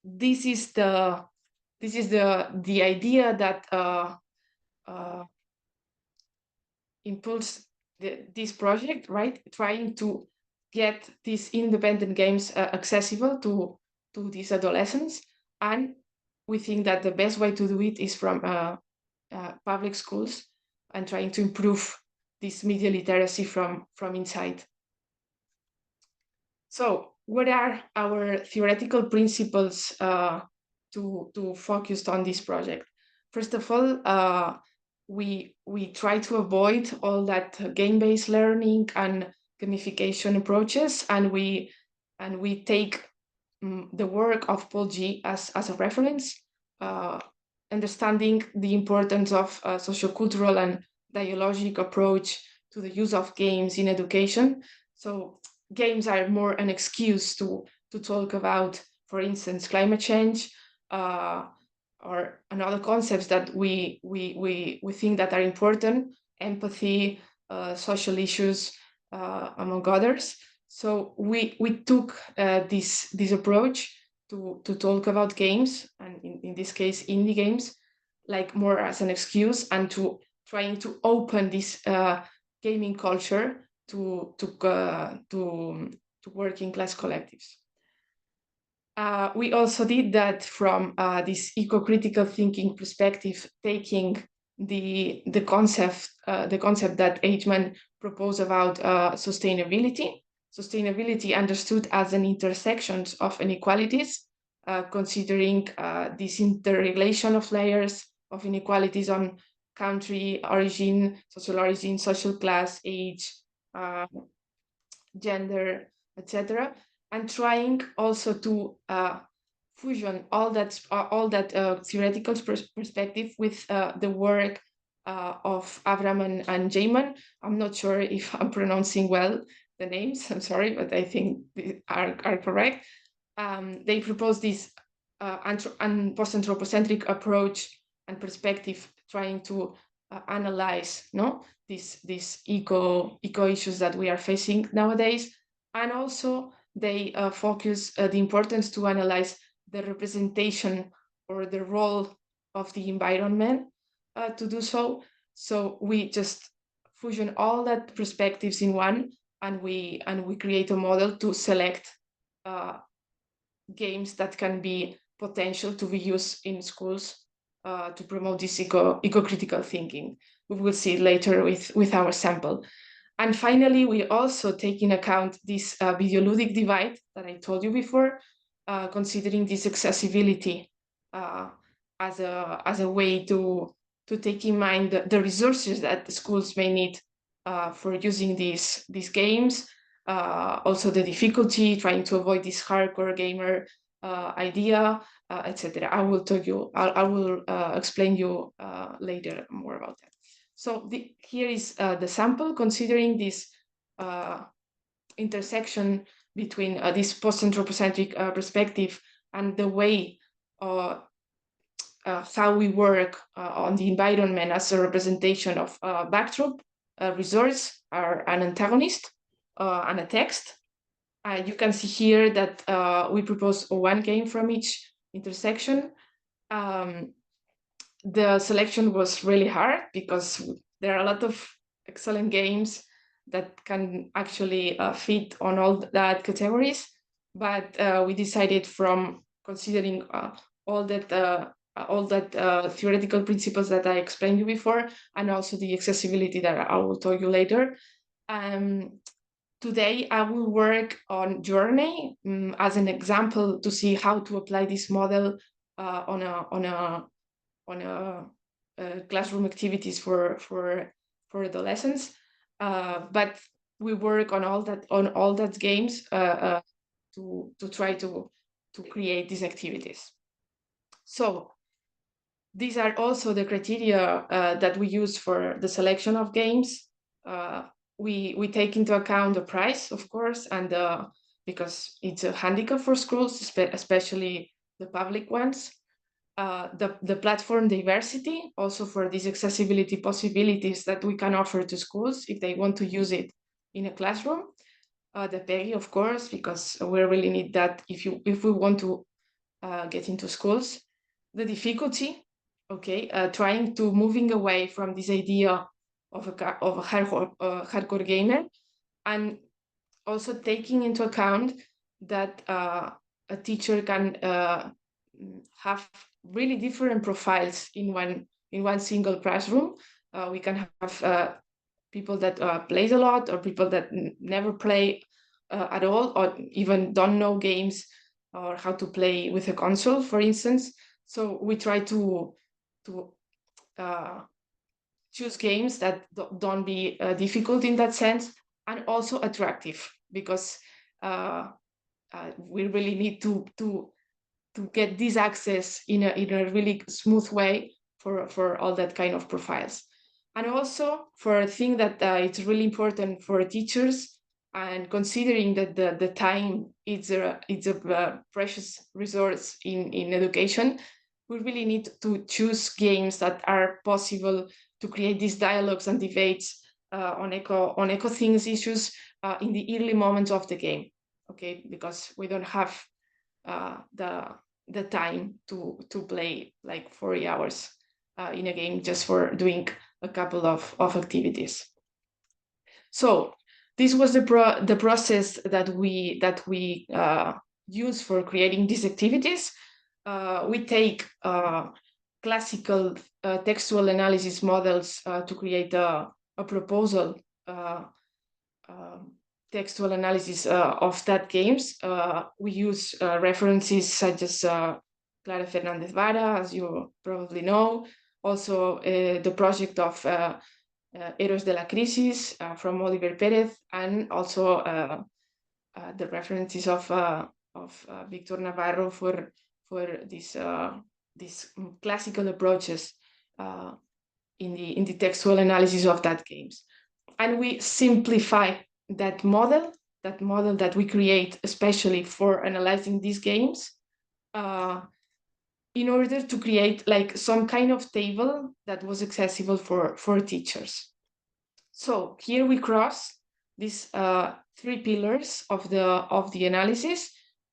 this is the idea that impulsed this project, right? Trying to get these independent games accessible to these adolescents. And we think that the best way to do it is from public schools and trying to improve this media literacy from inside. So what are our theoretical principles to focus on this project? First of all, we try to avoid all that game-based learning and gamification approaches, and we take the work of Paul G as a reference, understanding the importance of a sociocultural and dialogic approach to the use of games in education. So games are more an excuse to talk about, for instance, climate change, or another concepts that we think that are important, empathy, social issues, among others. So we took this approach to talk about games, and in this case indie games, like more as an excuse, and to trying to open this gaming culture to working class collectives. We also did that from this eco-critical thinking perspective, taking the concept that Eichmann proposed about sustainability. Sustainability understood as an intersection of inequalities, considering this interrelation of layers of inequalities on country, origin, social class, age, gender, etc., and trying also to fusion all that theoretical perspective with the work of Avram and Jayman. I'm not sure if I'm pronouncing well the names, I'm sorry, but I think they are correct. They propose this post-anthropocentric approach and perspective, trying to analyze these eco issues that we are facing nowadays. And also they focus the importance to analyze the representation or the role of the environment to do so. So we just fusion all that perspectives in one, and we create a model to select games that can be potential to be used in schools to promote this eco-critical thinking. We will see later with our sample. And finally, we also take in account this videoludic divide that I told you before, considering this accessibility as a way to take in mind the resources that the schools may need for using these games. Also the difficulty, trying to avoid this hardcore gamer idea, etc. I will tell you, I will explain you later more about that. So here is the sample, considering this intersection between this post-anthropocentric perspective and the way how we work on the environment as a representation of backdrop, resource, or an antagonist, and a text. You can see here that we propose one game from each intersection. The selection was really hard because there are a lot of excellent games that can actually fit on all that categories, but we decided, from considering all that theoretical principles that I explained you before, and also the accessibility that I will tell you later. Today, I will work on Journey as an example to see how to apply this model on classroom activities for adolescents. But we work on all that games to try to create these activities. So these are also the criteria that we use for the selection of games. We take into account the price, of course, and because it's a handicap for schools, especially the public ones. The platform diversity, also for these accessibility possibilities that we can offer to schools if they want to use it in a classroom. The pay, of course, because we really need that if we want to get into schools. The difficulty, okay, trying to moving away from this idea of a hardcore gamer, and also taking into account that a teacher can have really different profiles in one single classroom. We can have people that plays a lot, or people that never play at all, or even don't know games or how to play with a console, for instance. So we try to choose games that don't be difficult in that sense, and also attractive, because we really need to get this access in a really smooth way for all that kind of profiles. And also for a thing that it's really important for teachers, and considering that the time it's a precious resource in education, we really need to choose games that are possible to create these dialogues and debates on eco things issues in the early moments of the game. Okay, because we don't have the time to play like 40 hours in a game just for doing a couple of activities. So this was the process that we use for creating these activities. We take classical textual analysis models to create a proposal textual analysis of that games. We use references such as Clara Fernandez Vara, as you probably know. Also the project of Héroes de la Crisis from Oliver Pérez, and also the references of Victor Navarro for these classical approaches in the textual analysis of that games. And we simplify that model that we create especially for analyzing these games in order to create like some kind of table that was accessible for teachers. So here we cross these three pillars of the analysis,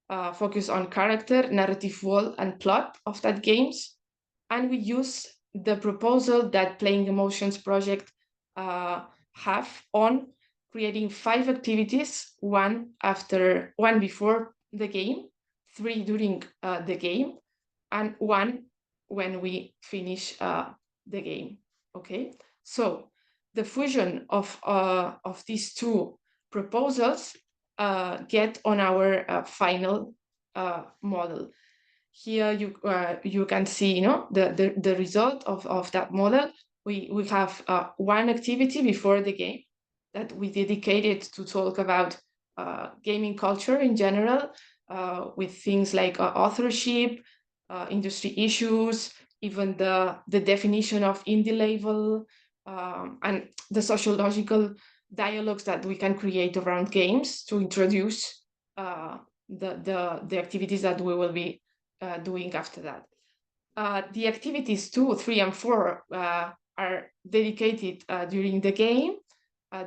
focus on character, narrative wall, and plot of that games. And we use the proposal that Playing Emotions project have on creating 5 activities, one before the game, 3 during the game, and 1 when we finish the game. Okay, so the fusion of these 2 proposals get on our final model. Here you can see, the result of that model. We have 1 activity before the game that we dedicated to talk about gaming culture in general, with things like authorship, industry issues, even the definition of indie label, and the sociological dialogues that we can create around games to introduce the activities that we will be doing after that. The activities 2, 3, and 4 are dedicated during the game.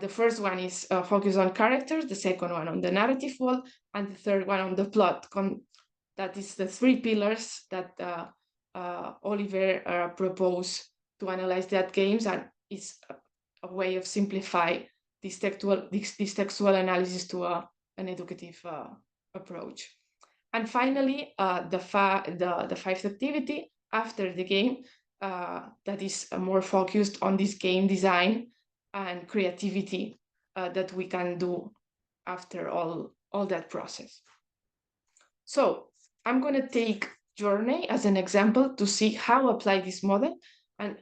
The first one is focused on characters, the second one on the narrative wall, and the third one on the plot. That is the 3 pillars that Oliver proposed to analyze that games, and is a way of simplify this textual analysis to an educative approach. And finally, the 5th activity after the game that is more focused on this game design and creativity that we can do after all that process. So I'm going to take Journey as an example to see how apply this model, and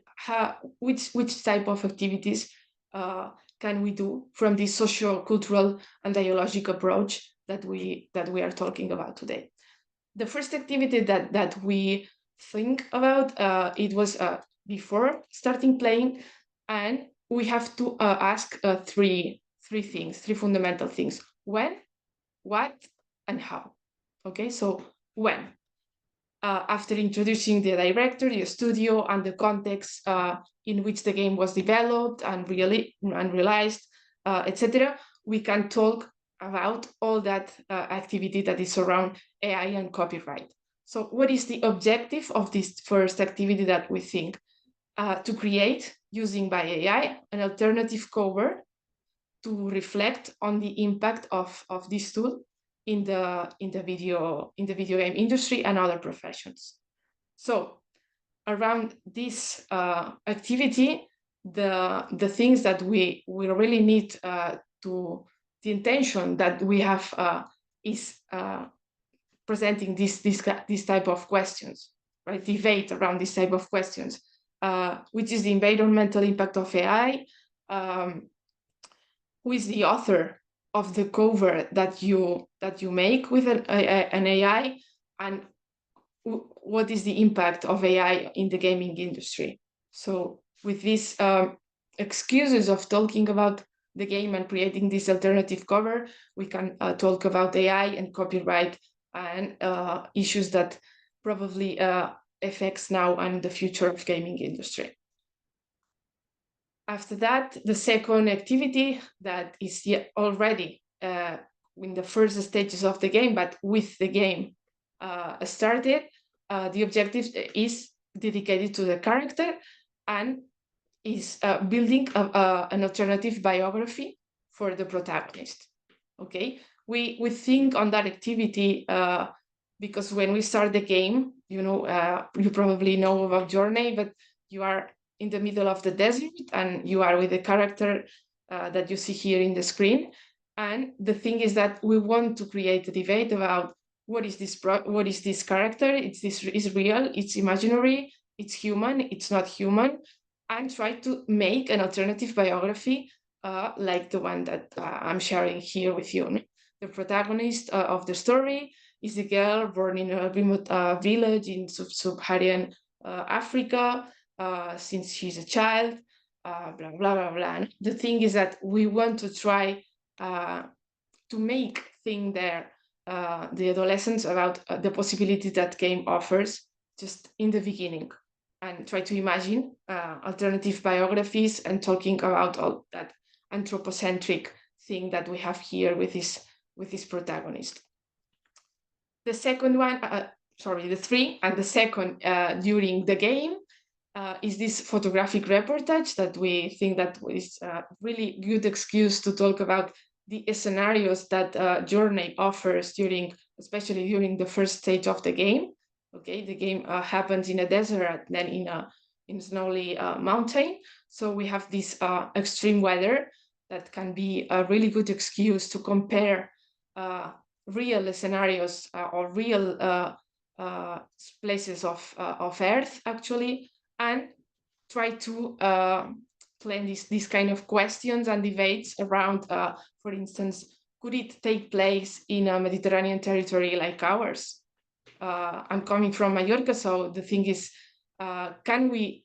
which type of activities can we do from this socio-cultural and dialogic approach that we are talking about today. The first activity that we think about, it was before starting playing, and we have to ask 3 fundamental things: when, what, and how. Okay, so when. After introducing the director, the studio, and the context in which the game was developed and realized, etc., we can talk about all that activity that is around AI and copyright. So what is the objective of this first activity that we think? To create, using by AI, an alternative cover to reflect on the impact of this tool in the video game industry and other professions. So around this activity, the things that we really need to, the intention that we have is presenting this type of questions, right? Debate around this type of questions, which is the environmental impact of AI. Who is the author of the cover that you make with an AI, and what is the impact of AI in the gaming industry? So with these excuses of talking about the game and creating this alternative cover, we can talk about AI and copyright and issues that probably affects now and the future of gaming industry. After that, the second activity that is already in the first stages of the game, but with the game started, the objective is dedicated to the character and is building an alternative biography for the protagonist. Okay, we think on that activity because when we start the game, you probably know about Journey, but you are in the middle of the desert and you are with the character that you see here in the screen. And the thing is that we want to create a debate about what is this character? Is real? It's imaginary? It's human? It's not human? And try to make an alternative biography like the one that I'm sharing here with you. The protagonist of the story is a girl born in a remote village in sub-Saharan Africa since she's a child, blah, blah, blah, blah. The thing is that we want to try to make thing there the adolescents about the possibility that game offers just in the beginning, and try to imagine alternative biographies and talking about all that anthropocentric thing that we have here with this protagonist. The second one, the three, and the second during the game is this photographic reportage that we think that is a really good excuse to talk about the scenarios that Journey offers especially during the first stage of the game. Okay, the game happens in a desert, then in a snowy mountain. So we have this extreme weather that can be a really good excuse to compare real scenarios or real places of Earth, actually, and try to plan these kind of questions and debates around, for instance, could it take place in a Mediterranean territory like ours? I'm coming from Mallorca, so the thing is, can we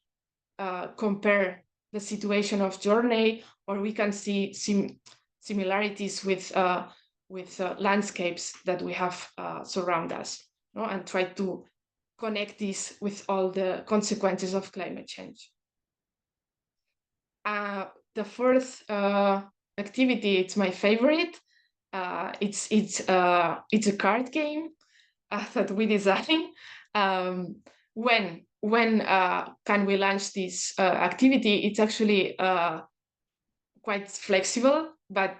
compare the situation of Journey, or we can see similarities with landscapes that we have surround us, no? And try to connect this with all the consequences of climate change. The fourth activity, it's my favorite. It's a card game that we designed. When can we launch this activity? It's actually quite flexible, but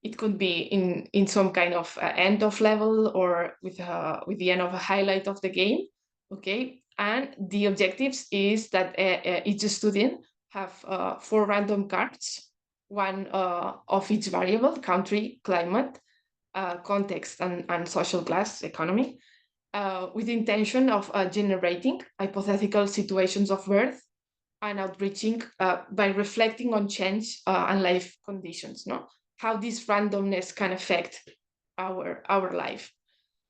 it could be in some kind of end of level or with the end of a highlight of the game. Okay, and the objectives is that each student have 4 random cards, one of each variable: country, climate, context, and social class, economy, with the intention of generating hypothetical situations of birth and outreaching by reflecting on change and life conditions, no? How this randomness can affect our life.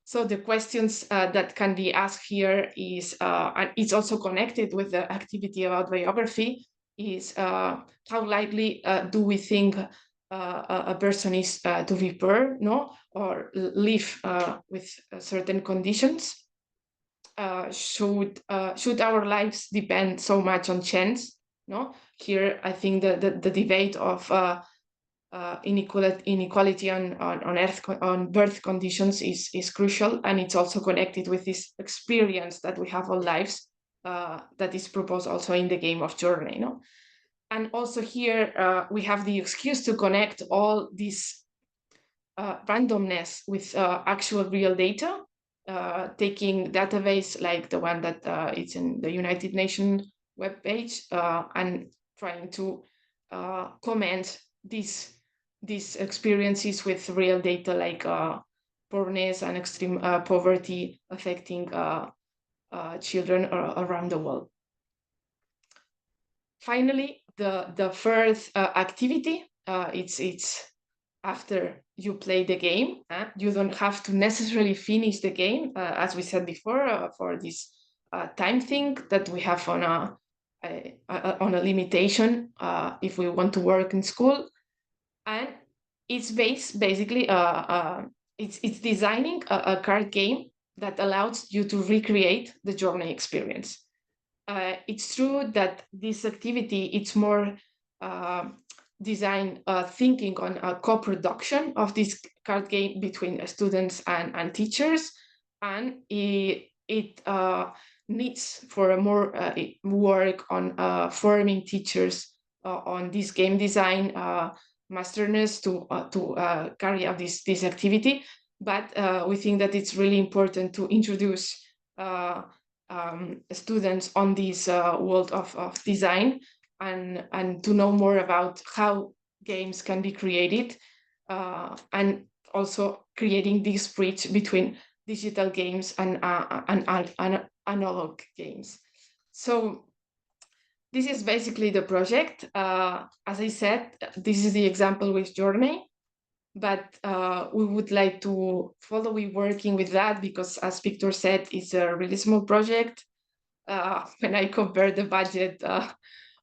So the questions that can be asked here is, and it's also connected with the activity about biography, is how likely do we think a person is to be poor, no, or live with certain conditions? Should our lives depend so much on chance? No, here I think the debate of inequality on Earth on birth conditions is crucial, and it's also connected with this experience that we have all lives that is proposed also in the game of Journey, no? And also here, we have the excuse to connect all this randomness with actual real data, taking database like the one that is in the United Nations webpage, and trying to comment these experiences with real data, like poorness and extreme poverty affecting children around the world. Finally, the first activity, it's after you play the game. You don't have to necessarily finish the game, as we said before, for this time thing that we have on a limitation if we want to work in school. And it's basically it's designing a card game that allows you to recreate the journey experience. It's true that this activity, it's more design thinking on a co-production of this card game between students and teachers, and it needs for a more work on forming teachers on this game design masterness to carry out this activity. But we think that it's really important to introduce students on this world of design, and to know more about how games can be created, and also creating this bridge between digital games and analog games. So this is basically the project. As I said, this is the example with Journey, but we would like to follow working with that, because as Victor said, it's a really small project. When I compare the budget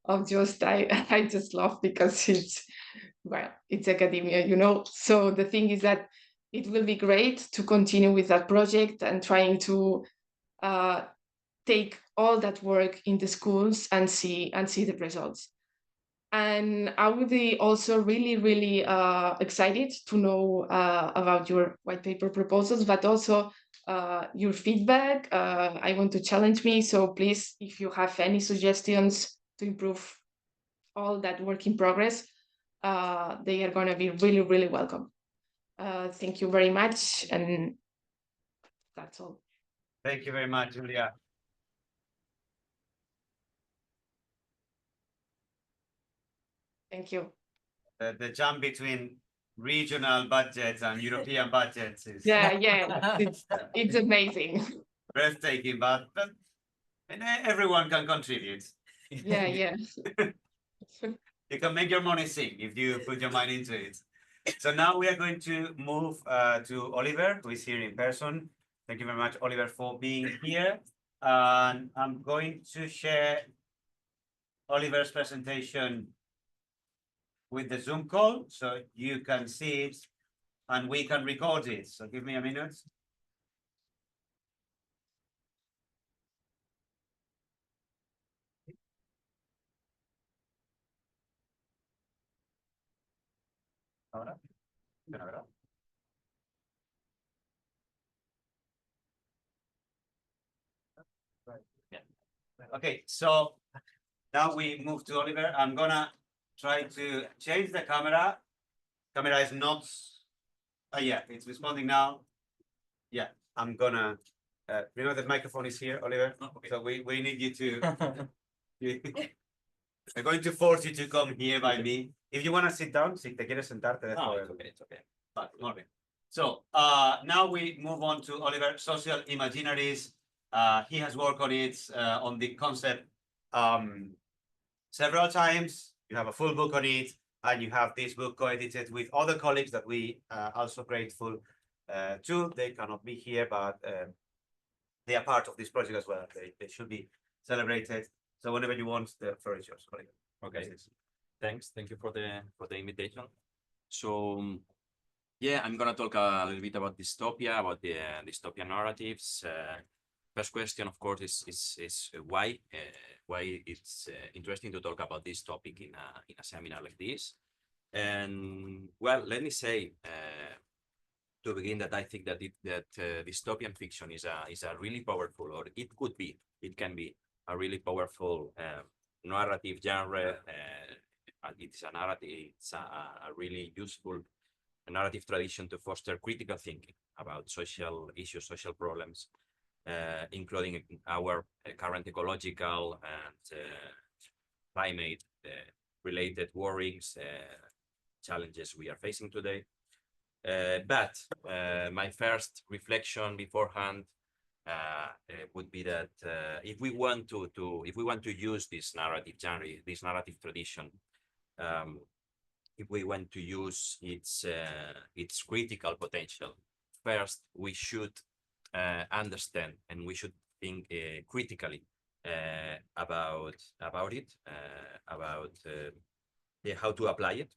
of Joost, I just laugh, because it's academia, you know. So the thing is that it will be great to continue with that project and trying to take all that work in the schools and see the results. And I would be also really excited to know about your white paper proposals, but also your feedback. I want to challenge me, so please, if you have any suggestions to improve all that work in progress, they are going to be really welcome. Thank you very much, and that's all. Thank you very much, Julia. Thank you. The jump between regional budgets and European budgets is Yeah, it's amazing. breathtaking, but everyone can contribute. Yeah. You can make your money sing if you put your mind into it. So now we are going to move to Oliver, who is here in person. Thank you very much, Oliver, for being here. And I'm going to share Oliver's presentation with the Zoom call, so you can see it and we can record it. So give me a minute. Ahora. Okay, so now we move to Oliver. I'm gonna try to change the camera. Camera is not. Yeah, it's responding now. Yeah, I'm gonna. Remember the microphone is here, Oliver. Oh, okay. So we need you to. I'm going to force you to come here by me. If you want to sit down, si te quieres sentarte. No, it's okay. But more bien. So now we move on to Oliver, social imaginaries. He has worked on it, on the concept several times. You have a full book on it, and you have this book co-edited with other colleagues that we are also grateful to. They cannot be here, but they are part of this project as well. They should be celebrated. So whenever you want, the floor is yours, Oliver. Okay, thanks. Thank you for the invitation. So yeah, I'm gonna talk a little bit about dystopia, about the dystopian narratives. First question, of course, is why it's interesting to talk about this topic in a seminar like this. And well, let me say to begin that I think that dystopian fiction is a really powerful, or it can be a really powerful narrative genre. It is a narrative. It's a really useful narrative tradition to foster critical thinking about social issues, social problems, including our current ecological and climate related worries, challenges we are facing today. But my first reflection beforehand would be that if we want to use this narrative genre, this narrative tradition, if we want to use its critical potential, first we should understand and we should think critically about it, about how to apply it,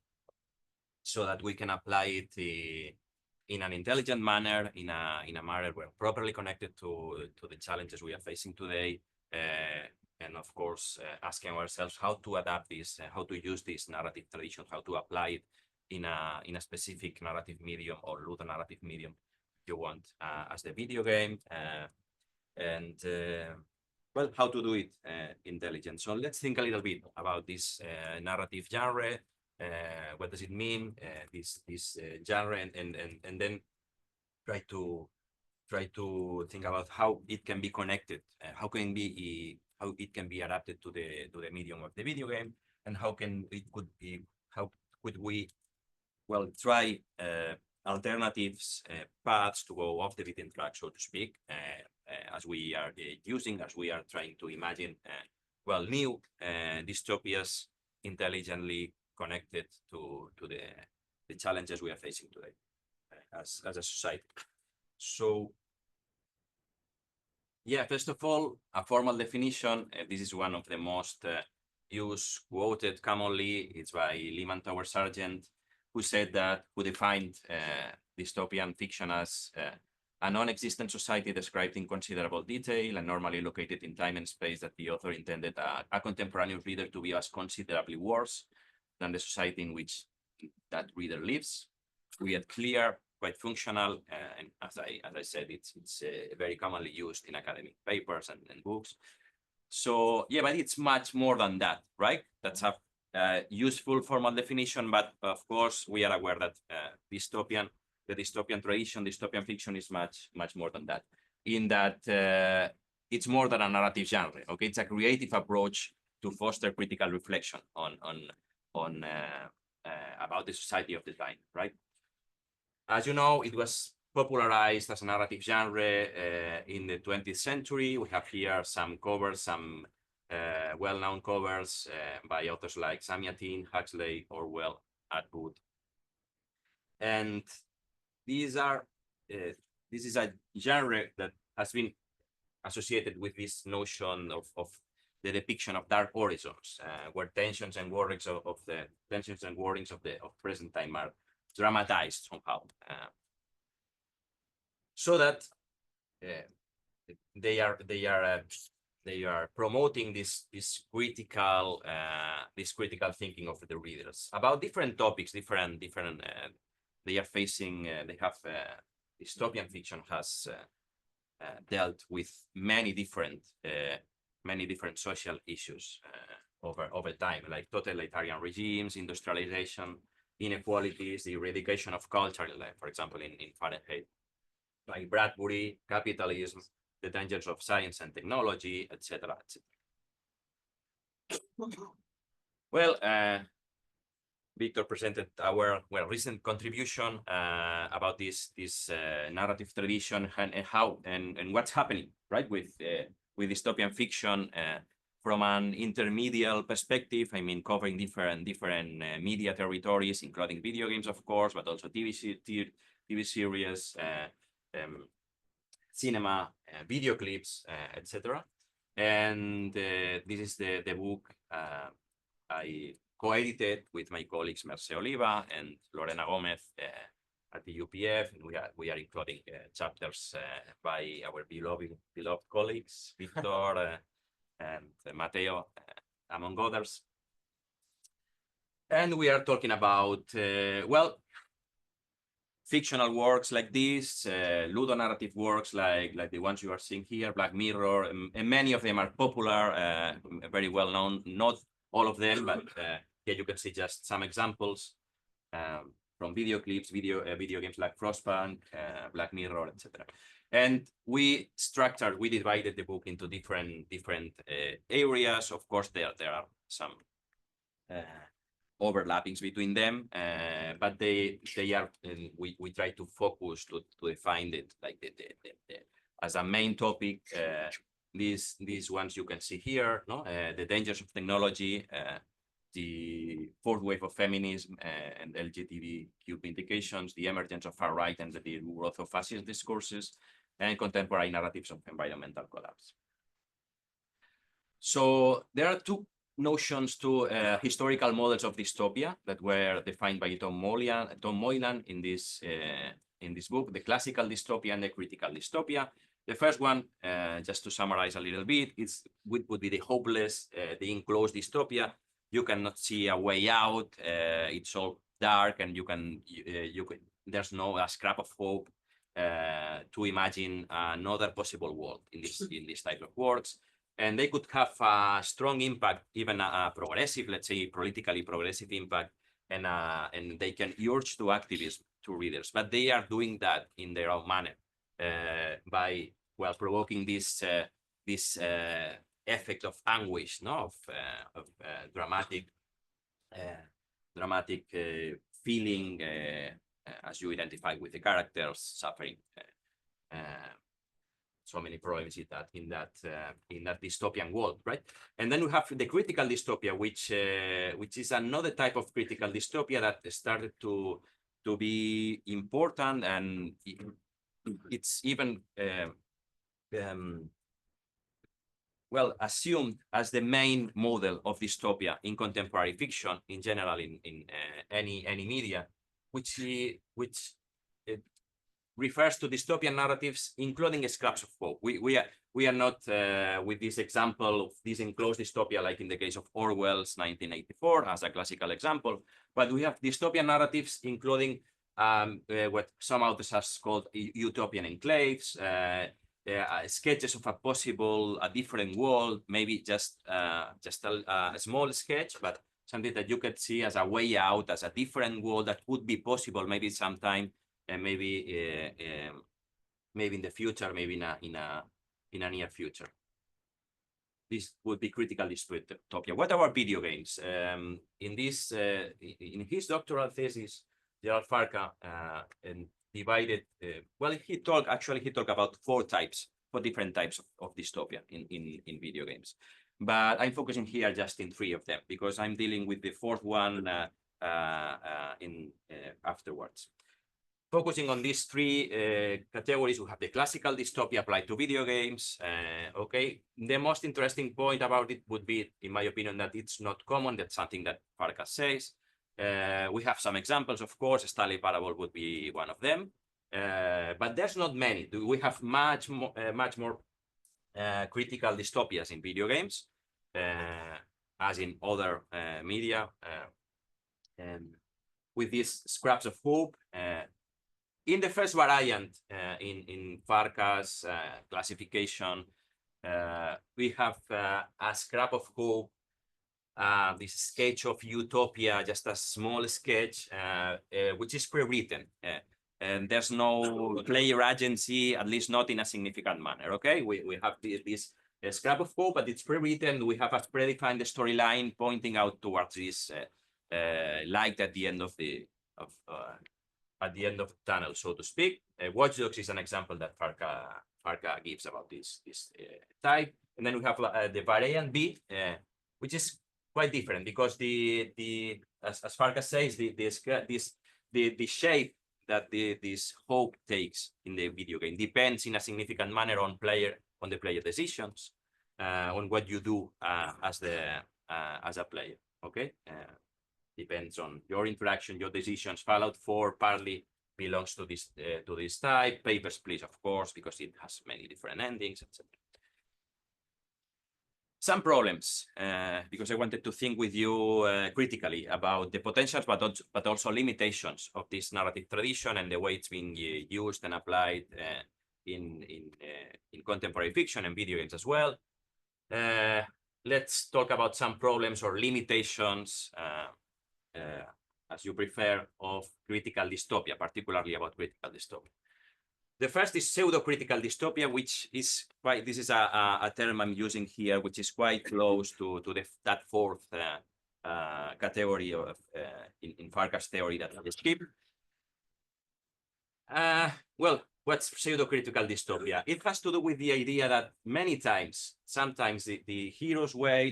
so that we can apply it in an intelligent manner, in a manner where properly connected to the challenges we are facing today, and of course asking ourselves how to adapt this, how to use this narrative tradition, how to apply it in a specific narrative medium or ludonarrative medium if you want, as the video game, and well, how to do it intelligent. So let's think a little bit about this narrative genre. What does it mean, this genre, and then try to think about how it can be connected, how it can be adapted to the medium of the video game, and how could we well try alternatives, paths to go off the beaten track, so to speak, as we are trying to imagine well, new dystopias intelligently connected to the challenges we are facing today as a society. So yeah, first of all, a formal definition. This is one of the most used, quoted commonly. It's by Lyman Tower Sargent, who defined dystopian fiction as a non-existent society described in considerable detail and normally located in time and space that the author intended a contemporaneous reader to be as considerably worse than the society in which that reader lives. We are clear, quite functional, and as I said, it's very commonly used in academic papers and books. So yeah, but it's much more than that, right? That's a useful formal definition, but of course we are aware that the dystopian tradition, dystopian fiction is much more than that. In that it's more than a narrative genre. Okay, it's a creative approach to foster critical reflection on about the society of the time, right? As you know, it was popularized as a narrative genre in the 20th century. We have here some covers, some well-known covers by authors like Samyatin, Huxley, Orwell, Atwood. And this is a genre that has been associated with this notion of the depiction of dark horizons, where tensions and worries of present time are dramatized somehow, so that they are promoting this critical thinking of the readers about different topics, different they are facing. They have dystopian fiction has dealt with many different social issues over time, like totalitarian regimes, industrialization, inequalities, the eradication of culture, like, for example, in Fahrenheit, by Bradbury, capitalism, the dangers of science and technology, etc., etc. Well, Victor presented our recent contribution about this narrative tradition and what's happening, right, with dystopian fiction from an intermediate perspective. I mean, covering different media territories, including video games, of course, but also TV series, cinema, video clips, etc. And this is the book I co-edited with my colleagues Merce Oliva and Lorena Gomez at the UPF, and we are including chapters by our beloved colleagues, Victor and Mateo, among others. And we are talking about, well, fictional works like this, ludonarrative works like the ones you are seeing here, Black Mirror, and many of them are popular, very well known. Not all of them, but here you can see just some examples from video clips, video games like Frostpunk, Black Mirror, etc. And we divided the book into different areas. Of course, there are some overlappings between them, but they are. We try to focus to define it like the as a main topic. These ones you can see here, no, the dangers of technology, the fourth wave of feminism and LGBTQ implications, the emergence of far right and the growth of fascist discourses, and contemporary narratives of environmental collapse. So there are two notions to historical models of dystopia that were defined by Tom Moylan in this book, the classical dystopia and the critical dystopia. The first one, just to summarize a little bit, would be the hopeless, the enclosed dystopia. You cannot see a way out. It's all dark, and there's no a scrap of hope to imagine another possible world in this type of works. And they could have a strong impact, even a progressive, let's say, politically progressive impact, and they can urge to activism to readers. But they are doing that in their own manner by provoking this effect of anguish, no, of dramatic feeling as you identify with the characters suffering so many problems in that dystopian world, right? And then we have the critical dystopia, which is another type of critical dystopia that started to be important, and it's even assumed as the main model of dystopia in contemporary fiction in general, in any media, which refers to dystopian narratives, including scraps of hope. We are not with this example of this enclosed dystopia, like in the case of Orwell's 1984 as a classical example, but we have dystopian narratives, including what some authors have called utopian enclaves, sketches of a different world, maybe just a small sketch, but something that you could see as a way out, as a different world that would be possible maybe sometime, and maybe in the future, maybe in a near future. This would be critical dystopia. What about video games? In his doctoral thesis, Gerald Farka divided. He talked about four different types of dystopia in video games. But I'm focusing here just in three of them because I'm dealing with the fourth one afterwards. Focusing on these three categories, we have the classical dystopia applied to video games. The most interesting point about it would be, in my opinion, that it's not common. That's something that Farkas says. We have some examples, of course. Stanley Parable would be one of them, but there's not many. We have much more critical dystopias in video games, as in other media, with these scraps of hope. In the first variant, in Farkas' classification, we have a scrap of hope, this sketch of utopia, just a small sketch, which is pre-written. And there's no player agency, at least not in a significant manner, okay? We have this scrap of hope, but it's pre-written. We have a predefined storyline pointing out towards this light at the end of the tunnel, so to speak. Watch Dogs is an example that Farka gives about this type. And then we have the variant B, which is quite different because as Farka says, the shape that this hope takes in the video game depends in a significant manner on the player decisions, on what you do as a player. Okay. Depends on your interaction, your decisions. Fallout 4 partly belongs to this type. Papers, Please, of course, because it has many different endings, etc. some problems, because I wanted to think with you critically about the potentials, but also limitations of this narrative tradition and the way it's being used and applied in contemporary fiction and video games as well. Let's talk about some problems or limitations, as you prefer, of critical dystopia, particularly about critical dystopia. The first is pseudo-critical dystopia, which is quite, this is a term I'm using here, which is quite close to that fourth category of in Farkas theory that I skip. Well, what's pseudo-critical dystopia? It has to do with the idea that many times, sometimes the hero's way,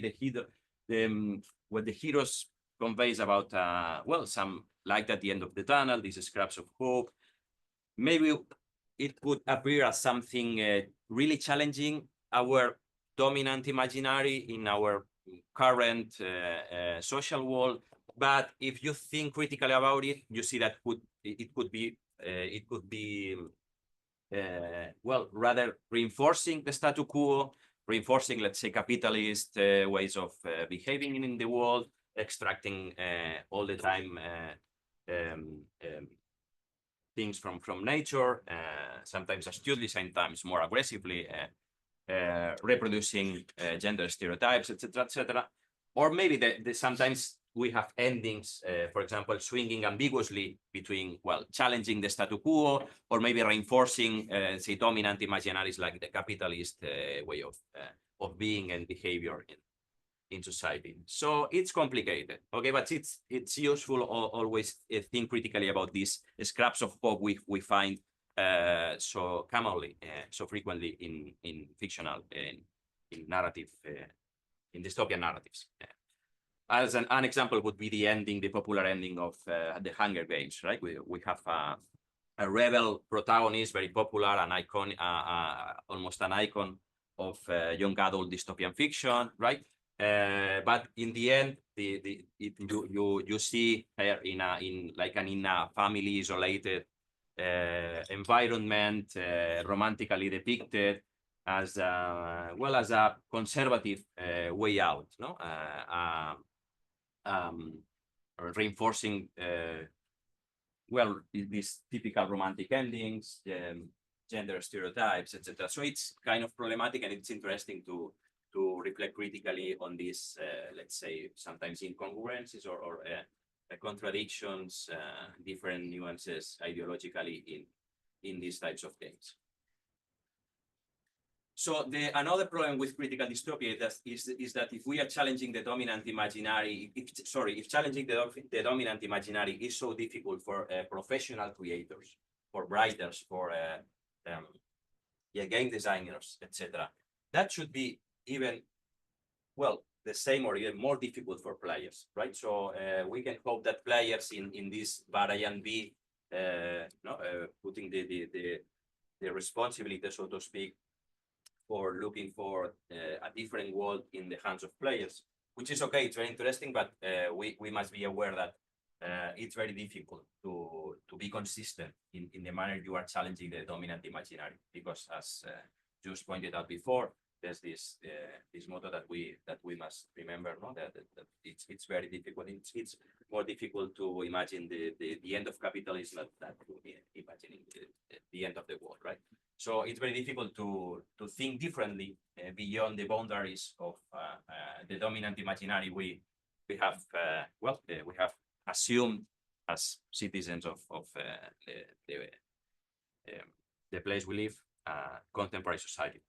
what the heroes conveys about, well, some light at the end of the tunnel, these scraps of hope, maybe it could appear as something really challenging our dominant imaginary in our current social world. But if you think critically about it, you see that it could be well, rather reinforcing the status quo, reinforcing, let's say, capitalist ways of behaving in the world, extracting all the time things from nature, sometimes astutely, sometimes more aggressively, reproducing gender stereotypes, etc., etc. Or maybe sometimes we have endings, for example, swinging ambiguously between, well, challenging the status quo, or maybe reinforcing, say, dominant imaginaries like the capitalist way of being and behavior in society. So it's complicated, okay, but it's useful always think critically about these scraps of hope we find so commonly, so frequently in fictional, in narrative, in dystopian narratives. As an example would be the popular ending of the Hunger Games, right? We have a rebel protagonist, very popular, an icon, almost an icon of young adult dystopian fiction, right? But in the end, you see her in a family isolated environment, romantically depicted as well as a conservative way out, no? Reinforcing well, these typical romantic endings, gender stereotypes, etc. So it's kind of problematic, and it's interesting to reflect critically on these, let's say, sometimes incongruences or contradictions, different nuances ideologically in these types of games. So another problem with critical dystopia is that if we are challenging the dominant imaginary, if challenging the dominant imaginary is so difficult for professional creators, for writers, for game designers, etc., that should be even, well, the same or even more difficult for players, right? So we can hope that players in this variant B, putting the responsibility, so to speak, for looking for a different world in the hands of players, which is okay, it's very interesting, but we must be aware that it's very difficult to be consistent in the manner you are challenging the dominant imaginary, because as Joost pointed out before, there's this motto that we must remember, no? That it's very difficult. It's more difficult to imagine the end of capitalism than to imagining the end of the world, right? So it's very difficult to think differently beyond the boundaries of the dominant imaginary we have we have assumed as citizens of the place we live, contemporary society.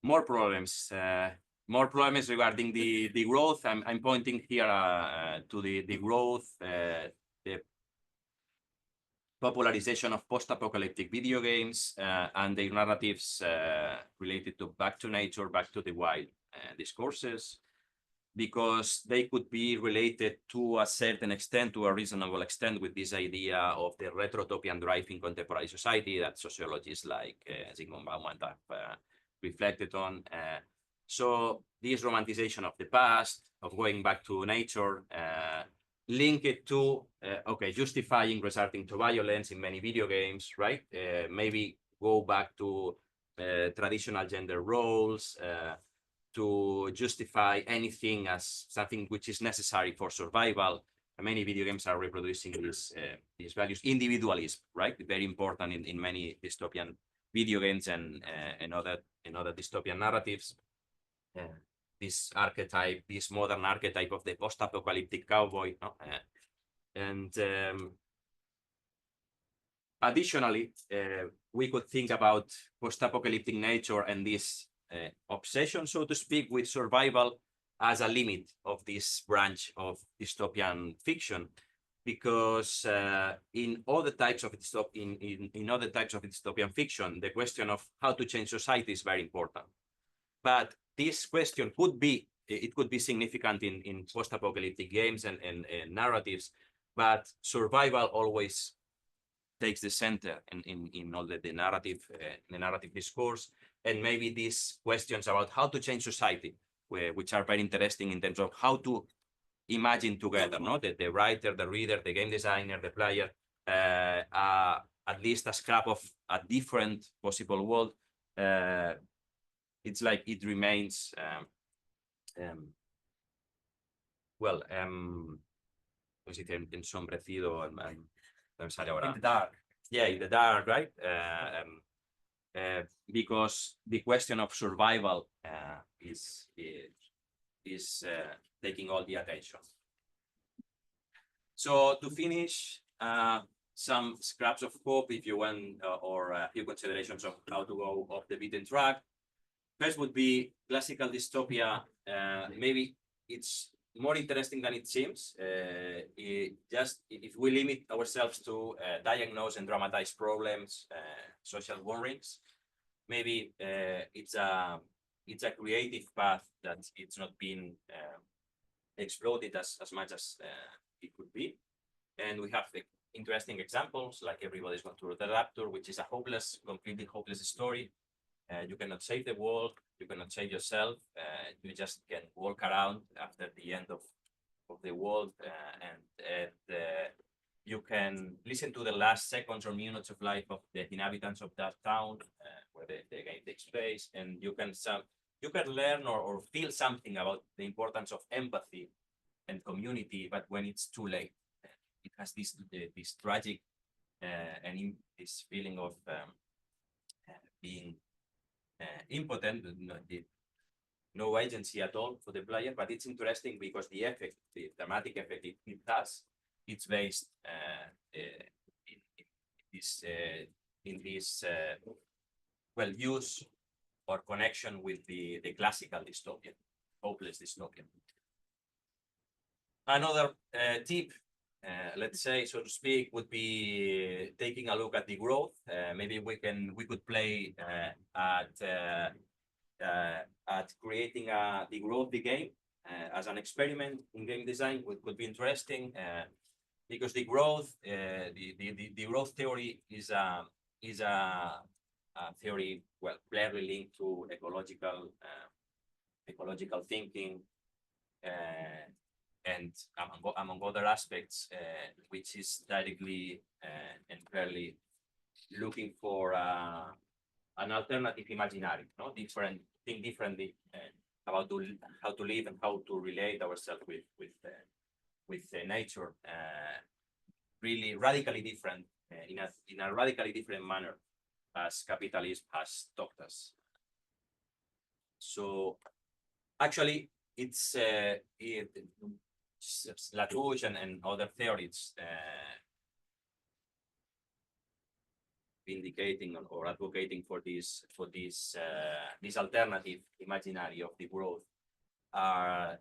More problems regarding the growth. I'm pointing here to the growth, the popularization of post-apocalyptic video games and their narratives related to back to nature, back to the wild discourses, because they could be related to a certain extent, to a reasonable extent, with this idea of the retrotopian drive in contemporary society that sociologists like Zygmunt Bauman have reflected on. So this romanticization of the past, of going back to nature, link it to, justifying resorting to violence in many video games, right? Maybe go back to traditional gender roles, to justify anything as something which is necessary for survival. Many video games are reproducing these values. Individualism, right? Very important in many dystopian video games and other dystopian narratives. This archetype, this modern archetype of the post-apocalyptic cowboy, no? Additionally, we could think about post-apocalyptic nature and this obsession, so to speak, with survival as a limit of this branch of dystopian fiction, because in other types of dystopian fiction, the question of how to change society is very important. But this question could be significant in post-apocalyptic games and narratives, but survival always takes the center in all the narrative discourse, and maybe these questions about how to change society, which are very interesting in terms of how to imagine together, no? The writer, the reader, the game designer, the player, at least a scrap of a different possible world. It's like it remains ensombrecido in the dark. Yeah, in the dark, right? Because the question of survival is taking all the attention. So to finish, some scraps of hope, if you want, or a few considerations of how to go off the beaten track. First would be classical dystopia. Maybe it's more interesting than it seems. Just if we limit ourselves to diagnose and dramatize problems, social worries, maybe it's a creative path that it's not been exploited as much as it could be. And we have the interesting examples, like Everybody's Gone Through the Rapture, which is a completely hopeless story. You cannot save the world, you cannot save yourself, you just can walk around after the end of the world, and you can listen to the last seconds or minutes of life of the inhabitants of that town where the game takes place, and you can learn or feel something about the importance of empathy and community, but when it's too late, it has this tragic and this feeling of being impotent, no agency at all for the player. But it's interesting because the dramatic effect it has, it's based in this use or connection with the classical dystopian, hopeless dystopian. Another tip, let's say, so to speak, would be taking a look at the growth. Maybe we could play at creating the growth the game as an experiment in game design. Could be interesting because the growth theory is a theory clearly linked to ecological thinking. And among other aspects, which is directly and fairly looking for an alternative imaginary, no? Think differently about how to live and how to relate ourselves with nature. Really radically different in a radically different manner as capitalism has taught us. So actually, it's Latouche and other theories vindicating or advocating for this alternative imaginary of the growth are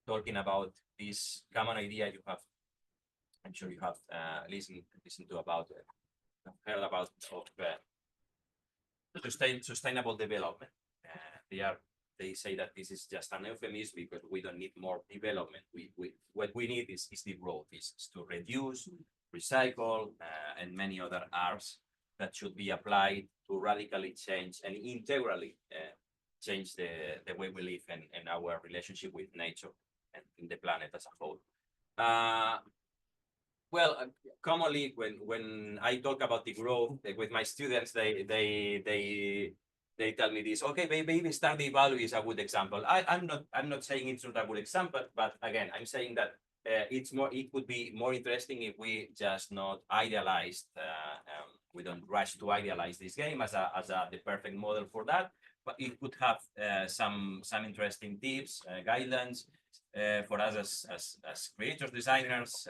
talking about this common idea you have. I'm sure you have listened to about heard about of sustainable development. They say that this is just an euphemism because we don't need more development. What we need is the growth, is to reduce, recycle, and many other R's that should be applied to radically change and integrally change the way we live and our relationship with nature and in the planet as a whole. Commonly when I talk about the growth with my students, they they tell me this, okay, maybe standard value is a good example. I'm not saying it's not a good example, but again, I'm saying that it would be more interesting if we just not idealized, we don't rush to idealize this game as the perfect model for that, but it could have some interesting tips, guidelines for us as creators, designers,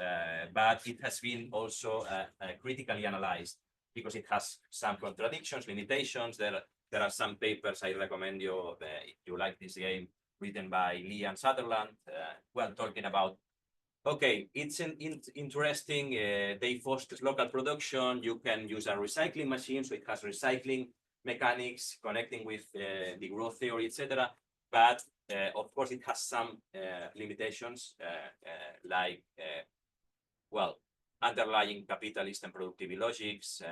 but it has been also critically analyzed because it has some contradictions, limitations. There are some papers I recommend you if you like this game, written by Lee and Sutherland, talking about, okay, it's interesting, they foster local production, you can use a recycling machine, so it has recycling mechanics connecting with the growth theory, etc. But of course, it has some limitations, like, underlying capitalist and productivity logics.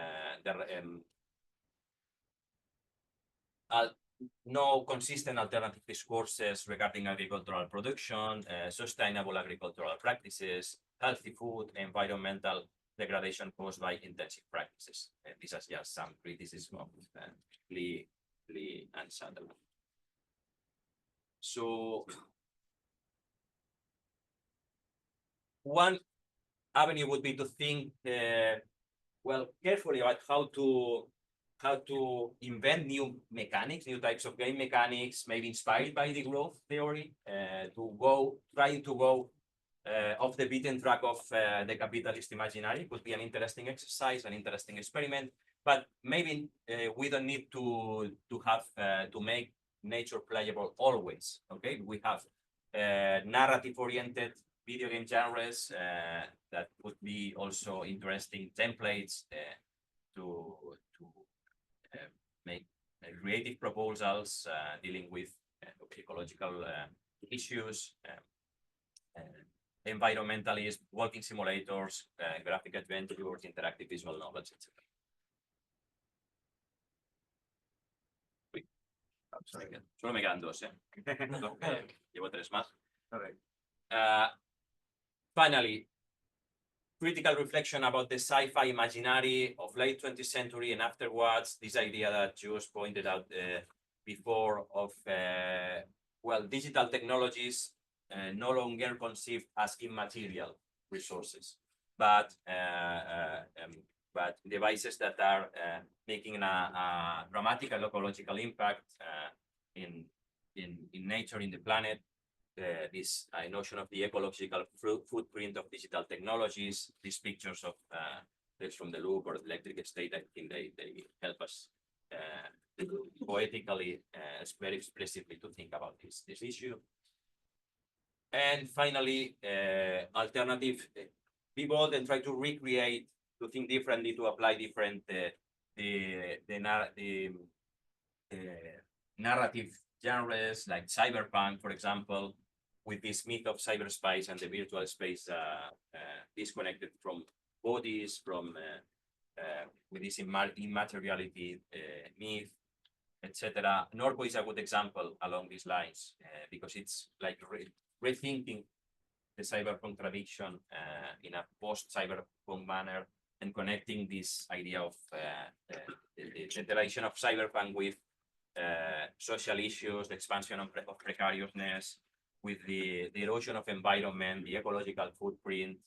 No consistent alternative discourses regarding agricultural production, sustainable agricultural practices, healthy food, environmental degradation caused by intensive practices. These are just some criticism of Lee and Sutherland. So one avenue would be to think carefully about how to invent new mechanics, new types of game mechanics, maybe inspired by the growth theory, trying to go off the beaten track of the capitalist imaginary could be an interesting exercise, an interesting experiment. But maybe we don't need to make nature playable always. Okay, we have narrative-oriented video game genres that would be also interesting templates to make creative proposals dealing with ecological issues, environmentalist, walking simulators, graphic adventures, interactive visual novels, etc. Solo me quedan dos, llevo tres más. Finally, critical reflection about the sci-fi imaginary of late 20th century and afterwards, this idea that Joost pointed out before of, digital technologies no longer conceived as immaterial resources, but devices that are making a dramatic and ecological impact in nature, in the planet. This notion of the ecological footprint of digital technologies, these pictures of this from the loop or the electric state, I think they help us poetically, very explicitly to think about this issue. And finally, alternative, be bold and try to recreate, to think differently, to apply different narrative genres like cyberpunk, for example, with this myth of cyberspace and the virtual space disconnected from bodies, from with this immateriality myth, etc. Norco is a good example along these lines because it's like rethinking the cyber contradiction in a post-cyberpunk manner and connecting this idea of the generation of cyberpunk with social issues, the expansion of precariousness, with the erosion of environment, the ecological footprint,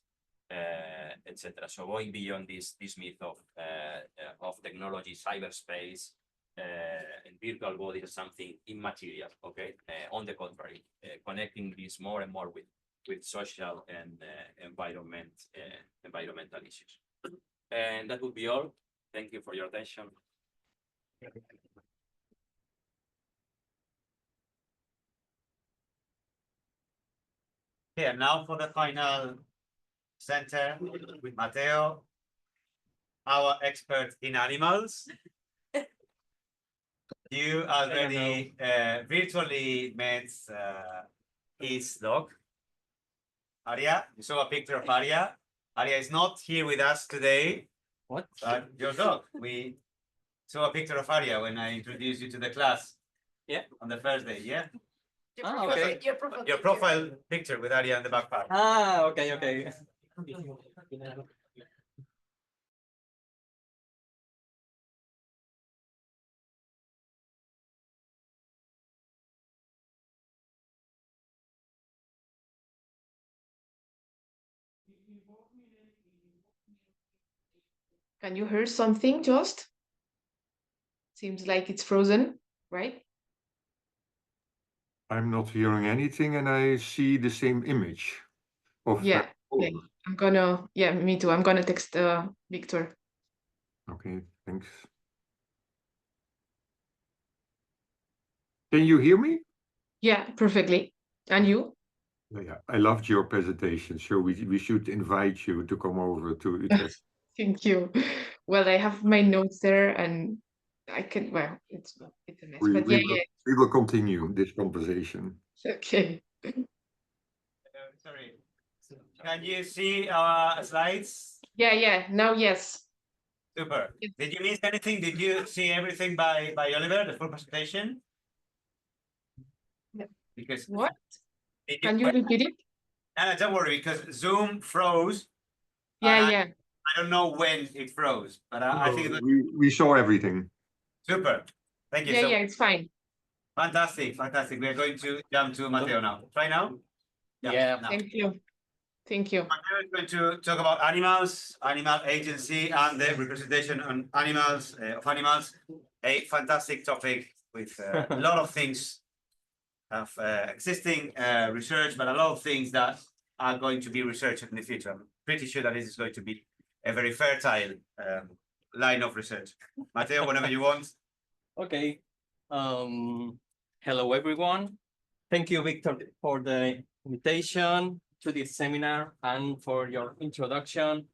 etc. So going beyond this myth of technology, cyberspace, and virtual bodies as something immaterial. Okay, on the contrary, connecting this more and more with social and environmental issues. And that would be all. Thank you for your attention. Yeah, now for the final center with Mateo, our expert in animals. You already virtually met his dog, Aria. You saw a picture of Aria. Aria is not here with us today. What? Your dog. We saw a picture of Aria when I introduced you to the class. Yeah. On the first day, yeah. Okay. Your profile picture with Aria in the backpack. Okay. Can you hear something, Joost? Seems like it's frozen, right? I'm not hearing anything, and I see the same image of Yeah. Okay. Yeah, me too. I'm gonna text Victor. Okay, thanks. Can you hear me? Yeah, perfectly. And you? Yeah, I loved your presentation, so we should invite you to come over to Utrecht. Thank you. Well, I have my notes there, and I can. Well, it's a mess, but yeah, We will continue this conversation. yeah. Okay. Sorry. Can you see slides? Yeah. Now, yes. Super. Yes. Did you miss anything? Did you see everything by Oliver, the full presentation? Yeah. Because What? did Can you repeat it? No, don't worry, because Zoom froze. Yeah, and yeah. I don't know when it froze, but I think it was We saw everything. super. Thank you. Yeah, So yeah. It's fine. fantastic. We are going to jump to Mateo now. Try now. Yeah. Now. Thank you. Thank you. Mateo is going to talk about animals, animal agency, and the representation on animals of animals. A fantastic topic with a lot of things of existing research, but a lot of things that are going to be researched in the future. I'm pretty sure that this is going to be a very fertile line of research. Mateo, whenever you want. Okay. Hello, everyone. Thank you, Victor, for the invitation to this seminar and for your introduction.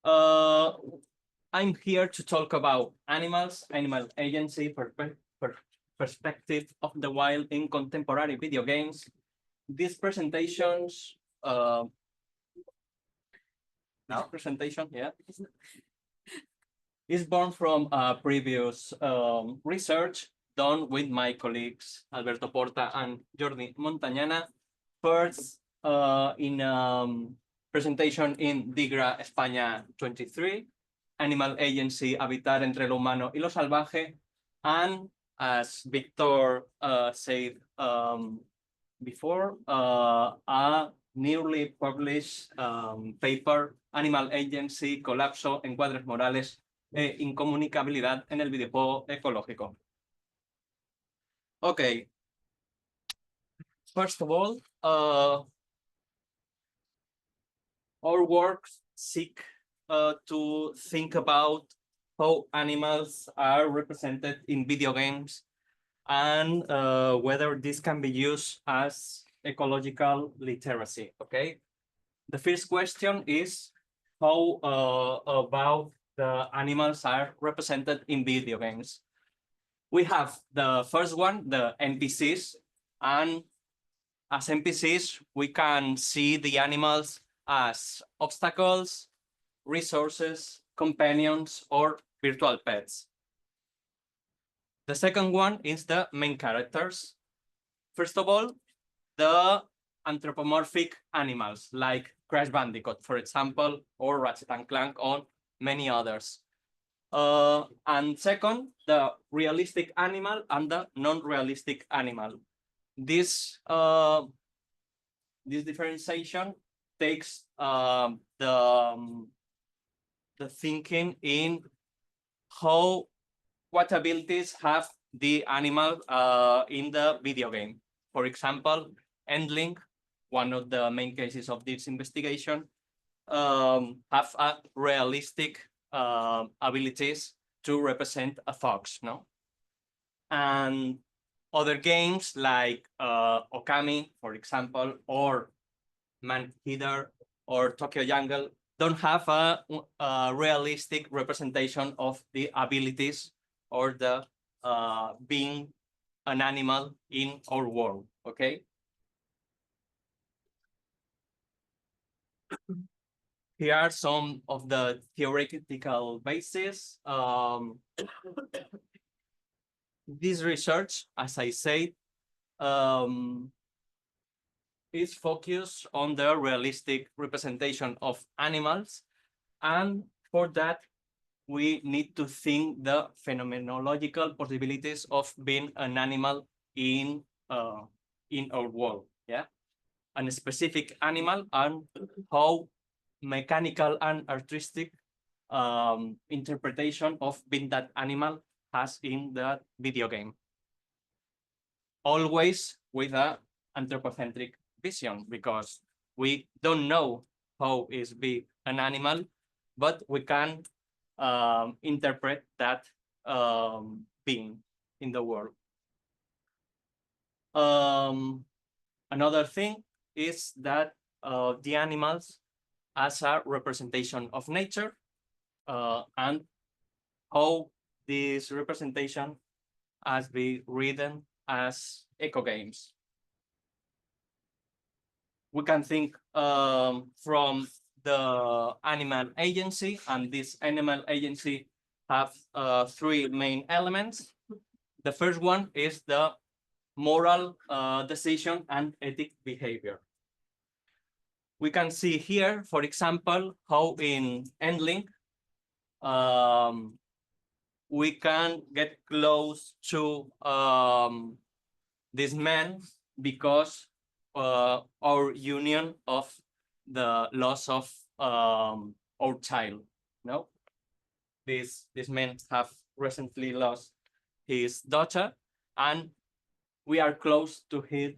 I'm here to talk about animals, animal agency, perspective of the wild in contemporary video games. These presentations, is born from a previous research done with my colleagues Alberto Porta and Jordi Montañana. First, in presentation in DIGRA España 23, Animal Agency, Habitar entre lo humano y lo salvaje, and as Victor said before, a newly published paper, Animal Agency, Colapso, Encuadres Morales e Incomunicabilidad en el Videojuego Ecológico. Okay. First of all, our work seek to think about how animals are represented in video games and whether this can be used as ecological literacy, okay? The first question is how about the animals are represented in video games. We have the first one, the NPCs, and as NPCs, we can see the animals as obstacles, resources, companions, or virtual pets. The second one is the main characters. First of all, the anthropomorphic animals like Crash Bandicoot, for example, or Ratchet and Clank, or many others. And second, the realistic animal and the non-realistic animal. This differentiation takes the thinking in what abilities have the animal in the video game. For example, Endling, one of the main cases of this investigation, have a realistic abilities to represent a fox, no? And other games like Okami, for example, or Man-Eater or Tokyo Jungle don't have a realistic representation of the abilities or the being an animal in our world, okay? Here are some of the theoretical bases. This research, as I said, is focused on the realistic representation of animals. And for that, we need to think the phenomenological possibilities of being an animal in our world, yeah? A specific animal and how mechanical and artistic interpretation of being that animal has in the video game. Always with a anthropocentric vision, because we don't know how is be an animal, but we can interpret that being in the world. Another thing is that the animals as a representation of nature, and how this representation has been written as eco games. We can think from the animal agency, and this animal agency have three main elements. The first one is the moral decision and ethic behavior. We can see here, for example, how in EndLink we can get close to this man because our union of the loss of our child. No, this man have recently lost his daughter, and we are close to him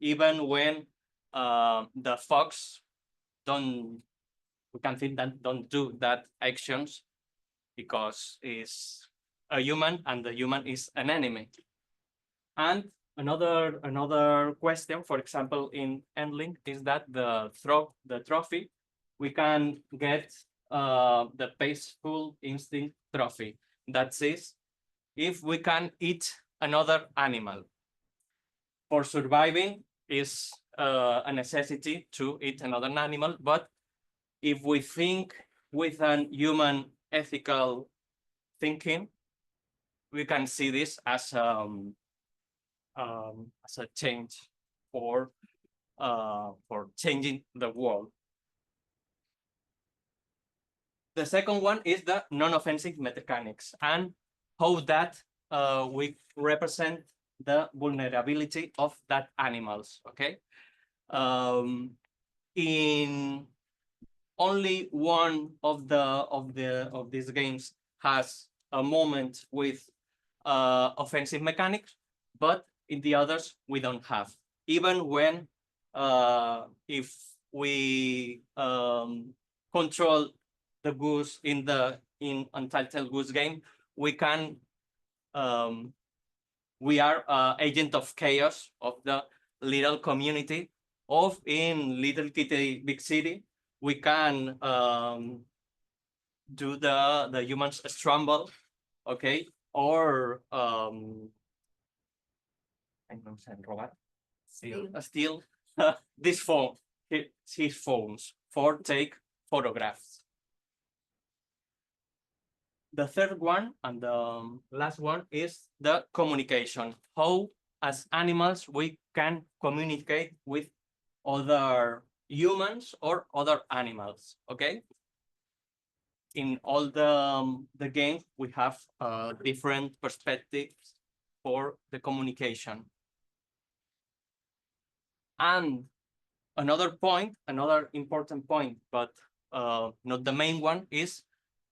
even when the fox we can think that don't do that actions because is a human and the human is an enemy. And another question, for example, in EndLink is that the trophy, we can get the peaceful instinct trophy. That is, if we can eat another animal. For surviving is a necessity to eat another animal, but if we think with an human ethical thinking, we can see this as a change for changing the world. The second one is the non-offensive mechanics and how that we represent the vulnerability of that animals. Okay, in only one of these games has a moment with offensive mechanics, but in the others we don't have. Even when if we control the goose in Untitled Goose Game, we can we are agent of chaos of the little community. Of in Little Kitty Big City, we can do the humans scramble, okay, or steal this phone, his phones for take photographs. The third one and the last one is the communication. How as animals we can communicate with other humans or other animals. Okay, in all the games we have different perspectives for the communication. And another important point, but not the main one, is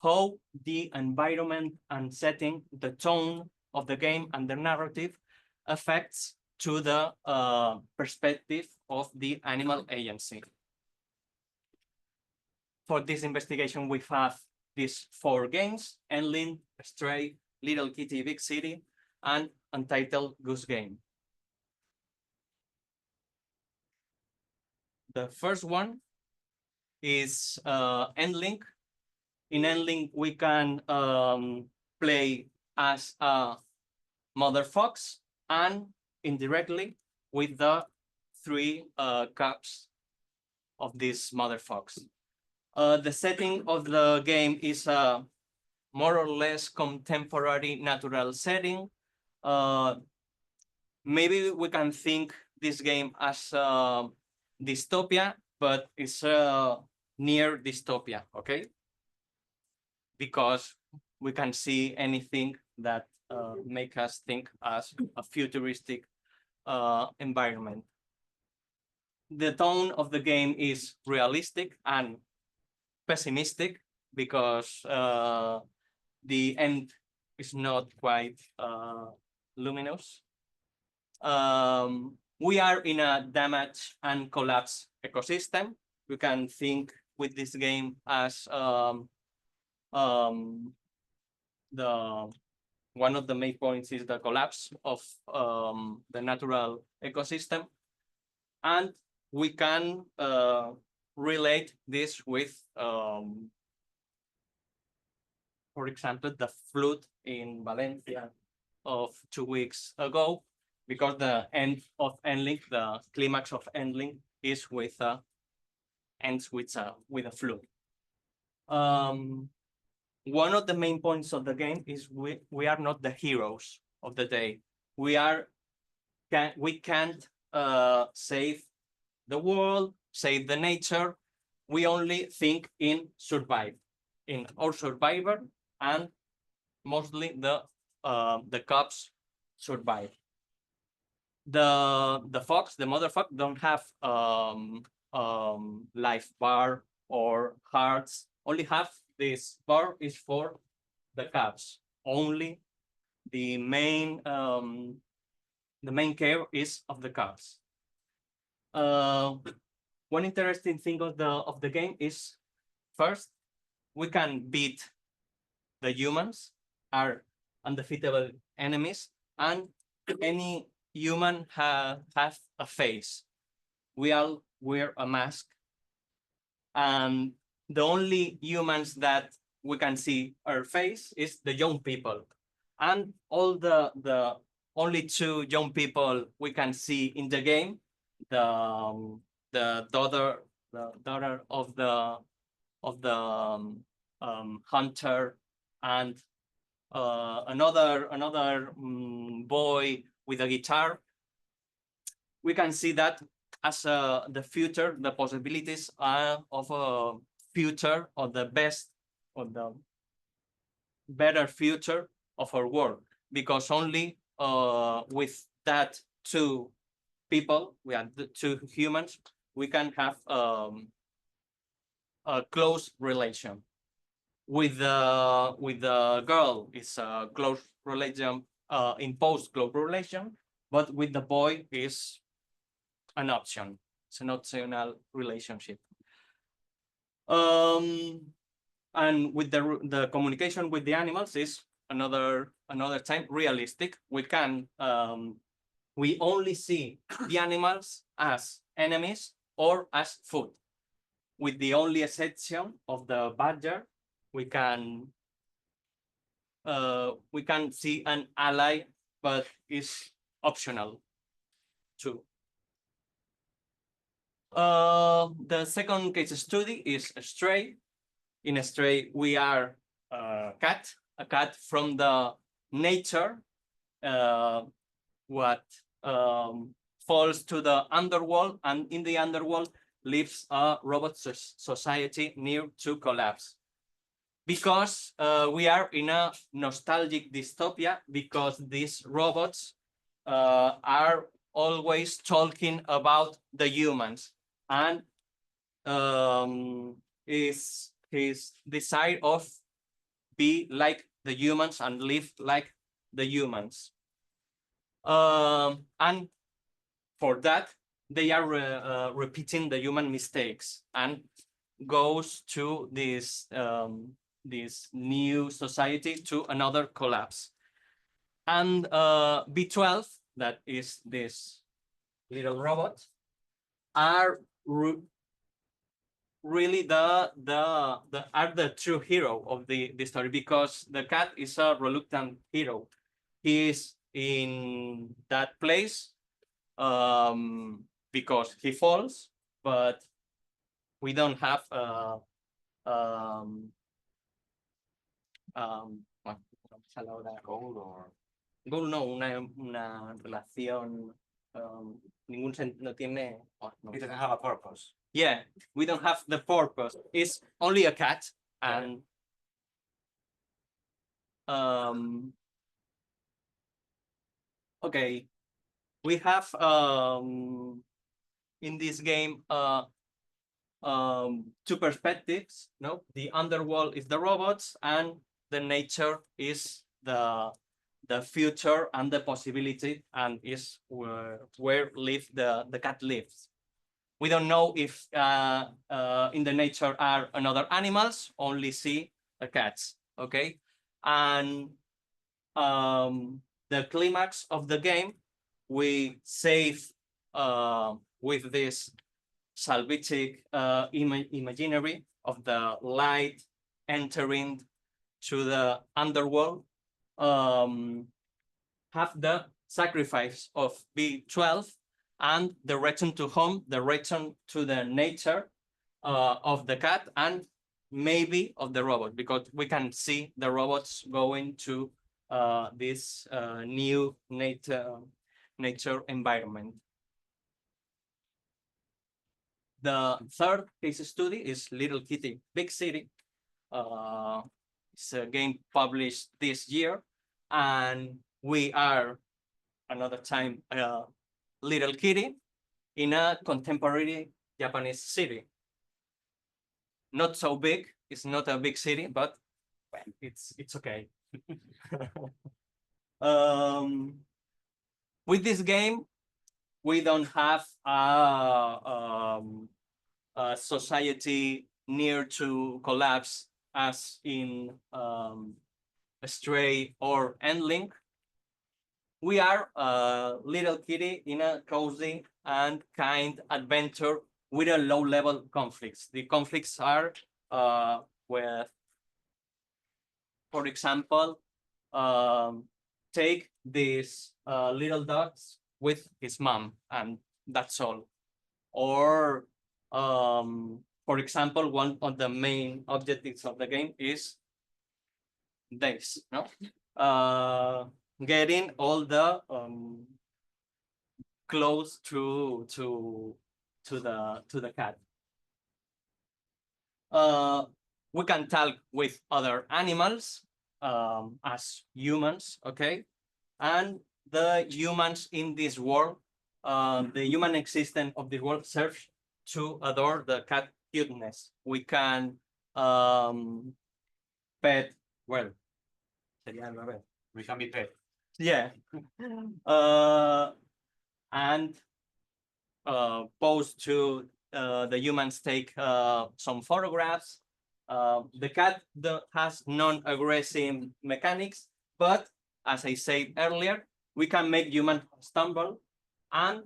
how the environment and setting, the tone of the game and the narrative affects to the perspective of the animal agency. For this investigation, we have these 4 games: EndLink, Stray, Little Kitty Big City, and Untitled Goose Game. The first one is EndLink. In EndLink, we can play as a mother fox and indirectly with the 3 cubs of this mother fox. The setting of the game is a more or less contemporary natural setting. Maybe we can think this game as dystopia, but it's near dystopia, okay? Because we can see anything that make us think as a futuristic environment. the tone of the game is realistic and pessimistic because the end is not quite luminous. We are in a damage and collapse ecosystem. We can think with this game as one of the main points is the collapse of the natural ecosystem, and we can relate this with, for example, the flood in Valencia of 2 weeks ago, because the end of Endling, the climax of Endling, is with ends with a flood. One of the main points of the game is we are not the heroes of the day. We can't save the world, save the nature. We only think in our survivor, and mostly the cubs survive. The fox, the mother fox, don't have life bar or hearts. Only have this bar is for the cubs. Only the main care is of the cubs. One interesting thing of the game is, first, we can beat the humans, are undefeatable enemies, and any human have a face. We all wear a mask, and the only humans that we can see our face is the young people, and all the only 2 young people we can see in the game, the daughter of the hunter, and another boy with a guitar. We can see that as the future, the possibilities of a future, or the best, or the better future of our world, because only with that 2 people, we are the 2 humans, we can have a close relation. With the girl, it's a close relation, imposed close relation, but with the boy is an option. It's an optional relationship. And with the communication with the animals is another time realistic. We can we only see the animals as enemies or as food, with the only exception of the badger. We can see an ally, but it's optional too. The second case study is a stray. In a stray, we are a cat from the nature, what falls to the underworld, and in the underworld lives a robot society near to collapse. Because we are in a nostalgic dystopia, because these robots are always talking about the humans, and is his desire of be like the humans and live like the humans. And for that, they are repeating the human mistakes, and goes to this new society to another collapse. And B12, that is this little robot, are really the true hero of the story, because the cat is a reluctant hero. He is in that place because he falls, but we don't have goal, no, una relación, no tiene. It doesn't have a purpose. Yeah, we don't have the purpose. It's only a cat, and okay, we have in this game two perspectives. No, the underworld is the robots, and the nature is the future and the possibility, and is where live the cat lives. We don't know if in the nature are another animals, only see the cats. Okay, and the climax of the game, we save with this salvific imaginary of the light entering to the underworld, have the sacrifice of B12 and the return to home, the return to the nature of the cat, and maybe of the robot, because we can see the robots going to this new nature environment. The third case study is Little Kitty, Big City. It's a game published this year, and we are another time Little Kitty in a contemporary Japanese city. Not so big, it's not a big city, but well, it's okay. With this game, we don't have a society near to collapse as in Stray or Endlink. We are a Little Kitty in a cozy and kind adventure with a low-level conflicts. The conflicts are with, for example, take these little dogs with his mom, and that's all. Or, for example, one of the main objectives of the game is this, no? Getting all the close to the cat. We can talk with other animals as humans, okay? And the humans in this world, the human existence of this world serves to adore the cat cuteness. We can pet, well, We can be pet. yeah, and pose to the humans, take some photographs. The cat has non-aggressive mechanics, but as I said earlier, we can make humans stumble, and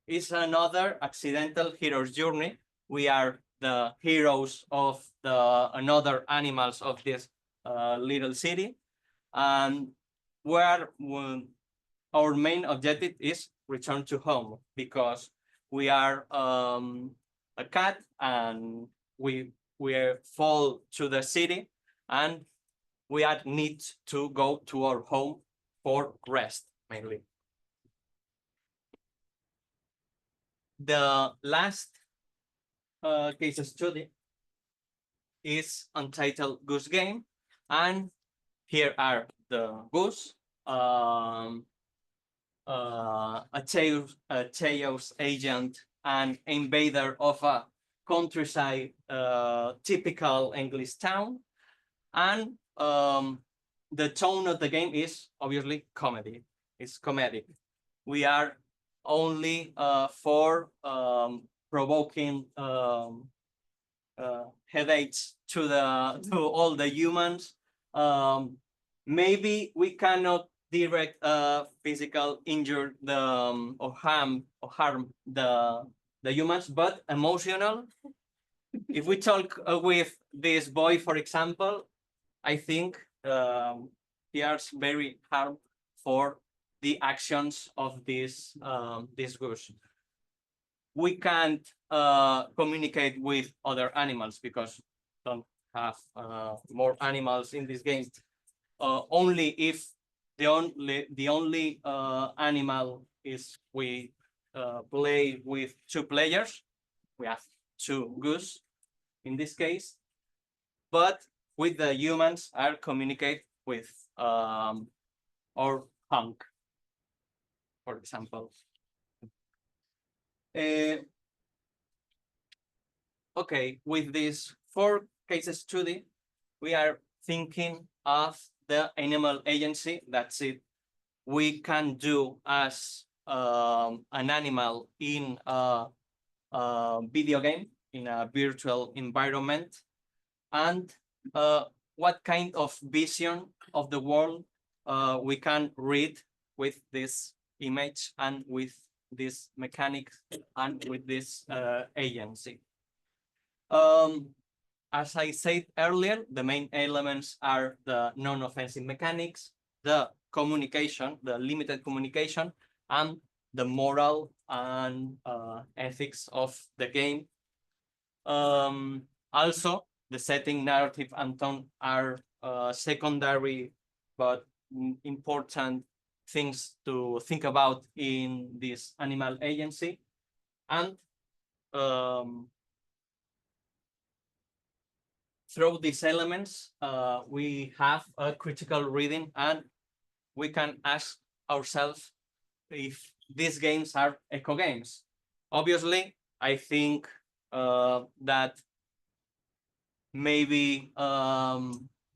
it's another accidental hero's journey. We are the heroes of the another animals of this little city, and where our main objective is return to home, because we are a cat, and we fall to the city, and we need to go to our home for rest mainly. The last case study is untitled Goose Game, and here are the goose, a chaos agent and invader of a countryside typical English town, and the tone of the game is obviously comedy. It's comedic. We are only for provoking headaches to all the humans. Maybe we cannot direct physical injure the or harm the humans, but emotional. If we talk with this boy, for example, I think he is very hard for the actions of this goose. We can't communicate with other animals because don't have more animals in this game. Only if the only animal is we play with two players. We have two goose in this case, but with the humans are communicate with or hunk, for example. Okay, with this 4 case study, we are thinking of the animal agency. That's it. We can do as an animal in a video game, in a virtual environment, and what kind of vision of the world we can read with this image and with this mechanics and with this agency. As I said earlier, the main elements are the non-offensive mechanics, the communication, the limited communication, and the moral and ethics of the game. Also, the setting, narrative, and tone are secondary but important things to think about in this animal agency. And through these elements, we have a critical reading, and we can ask ourselves if these games are eco games. Obviously, I think that maybe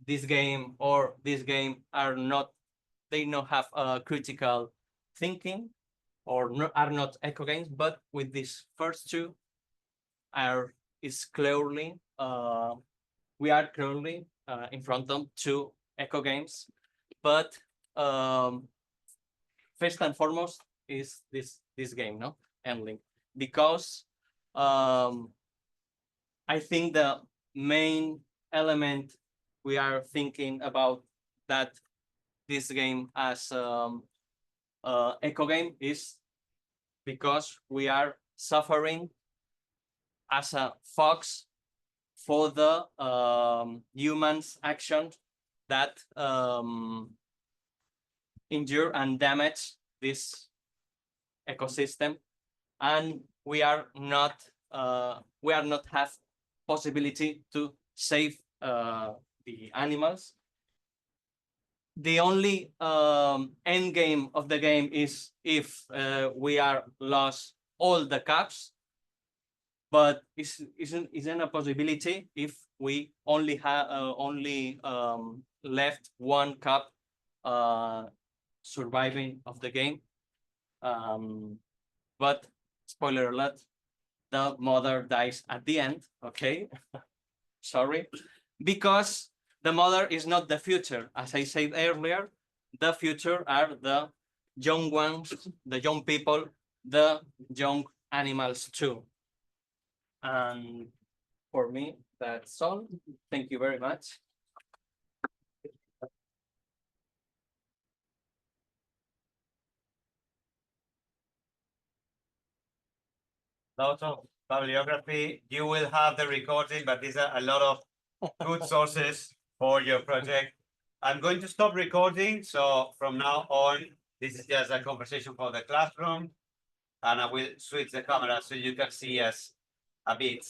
this game or this game are not, they not have a critical thinking or are not eco games, but with these first two is clearly we are currently in front of 2 eco games, but first and foremost is this game, no, Endling, because I think the main element we are thinking about that this game as eco game is because we are suffering as a fox for the humans' actions that injure and damage this ecosystem, and we are not have possibility to save the animals. The only end game of the game is if we are lost all the caps, but isn't a possibility if we only have left 1 cup surviving of the game. But spoiler alert, the mother dies at the end. Okay, sorry, because the mother is not the future. As I said earlier, the future are the young ones, the young people, the young animals too. And for me, that's all. Thank you very much. Lots of bibliography. You will have the recording, but these are a lot of good sources for your project. I'm going to stop recording. So from now on, this is just a conversation for the classroom. And I will switch the camera so you can see us a bit.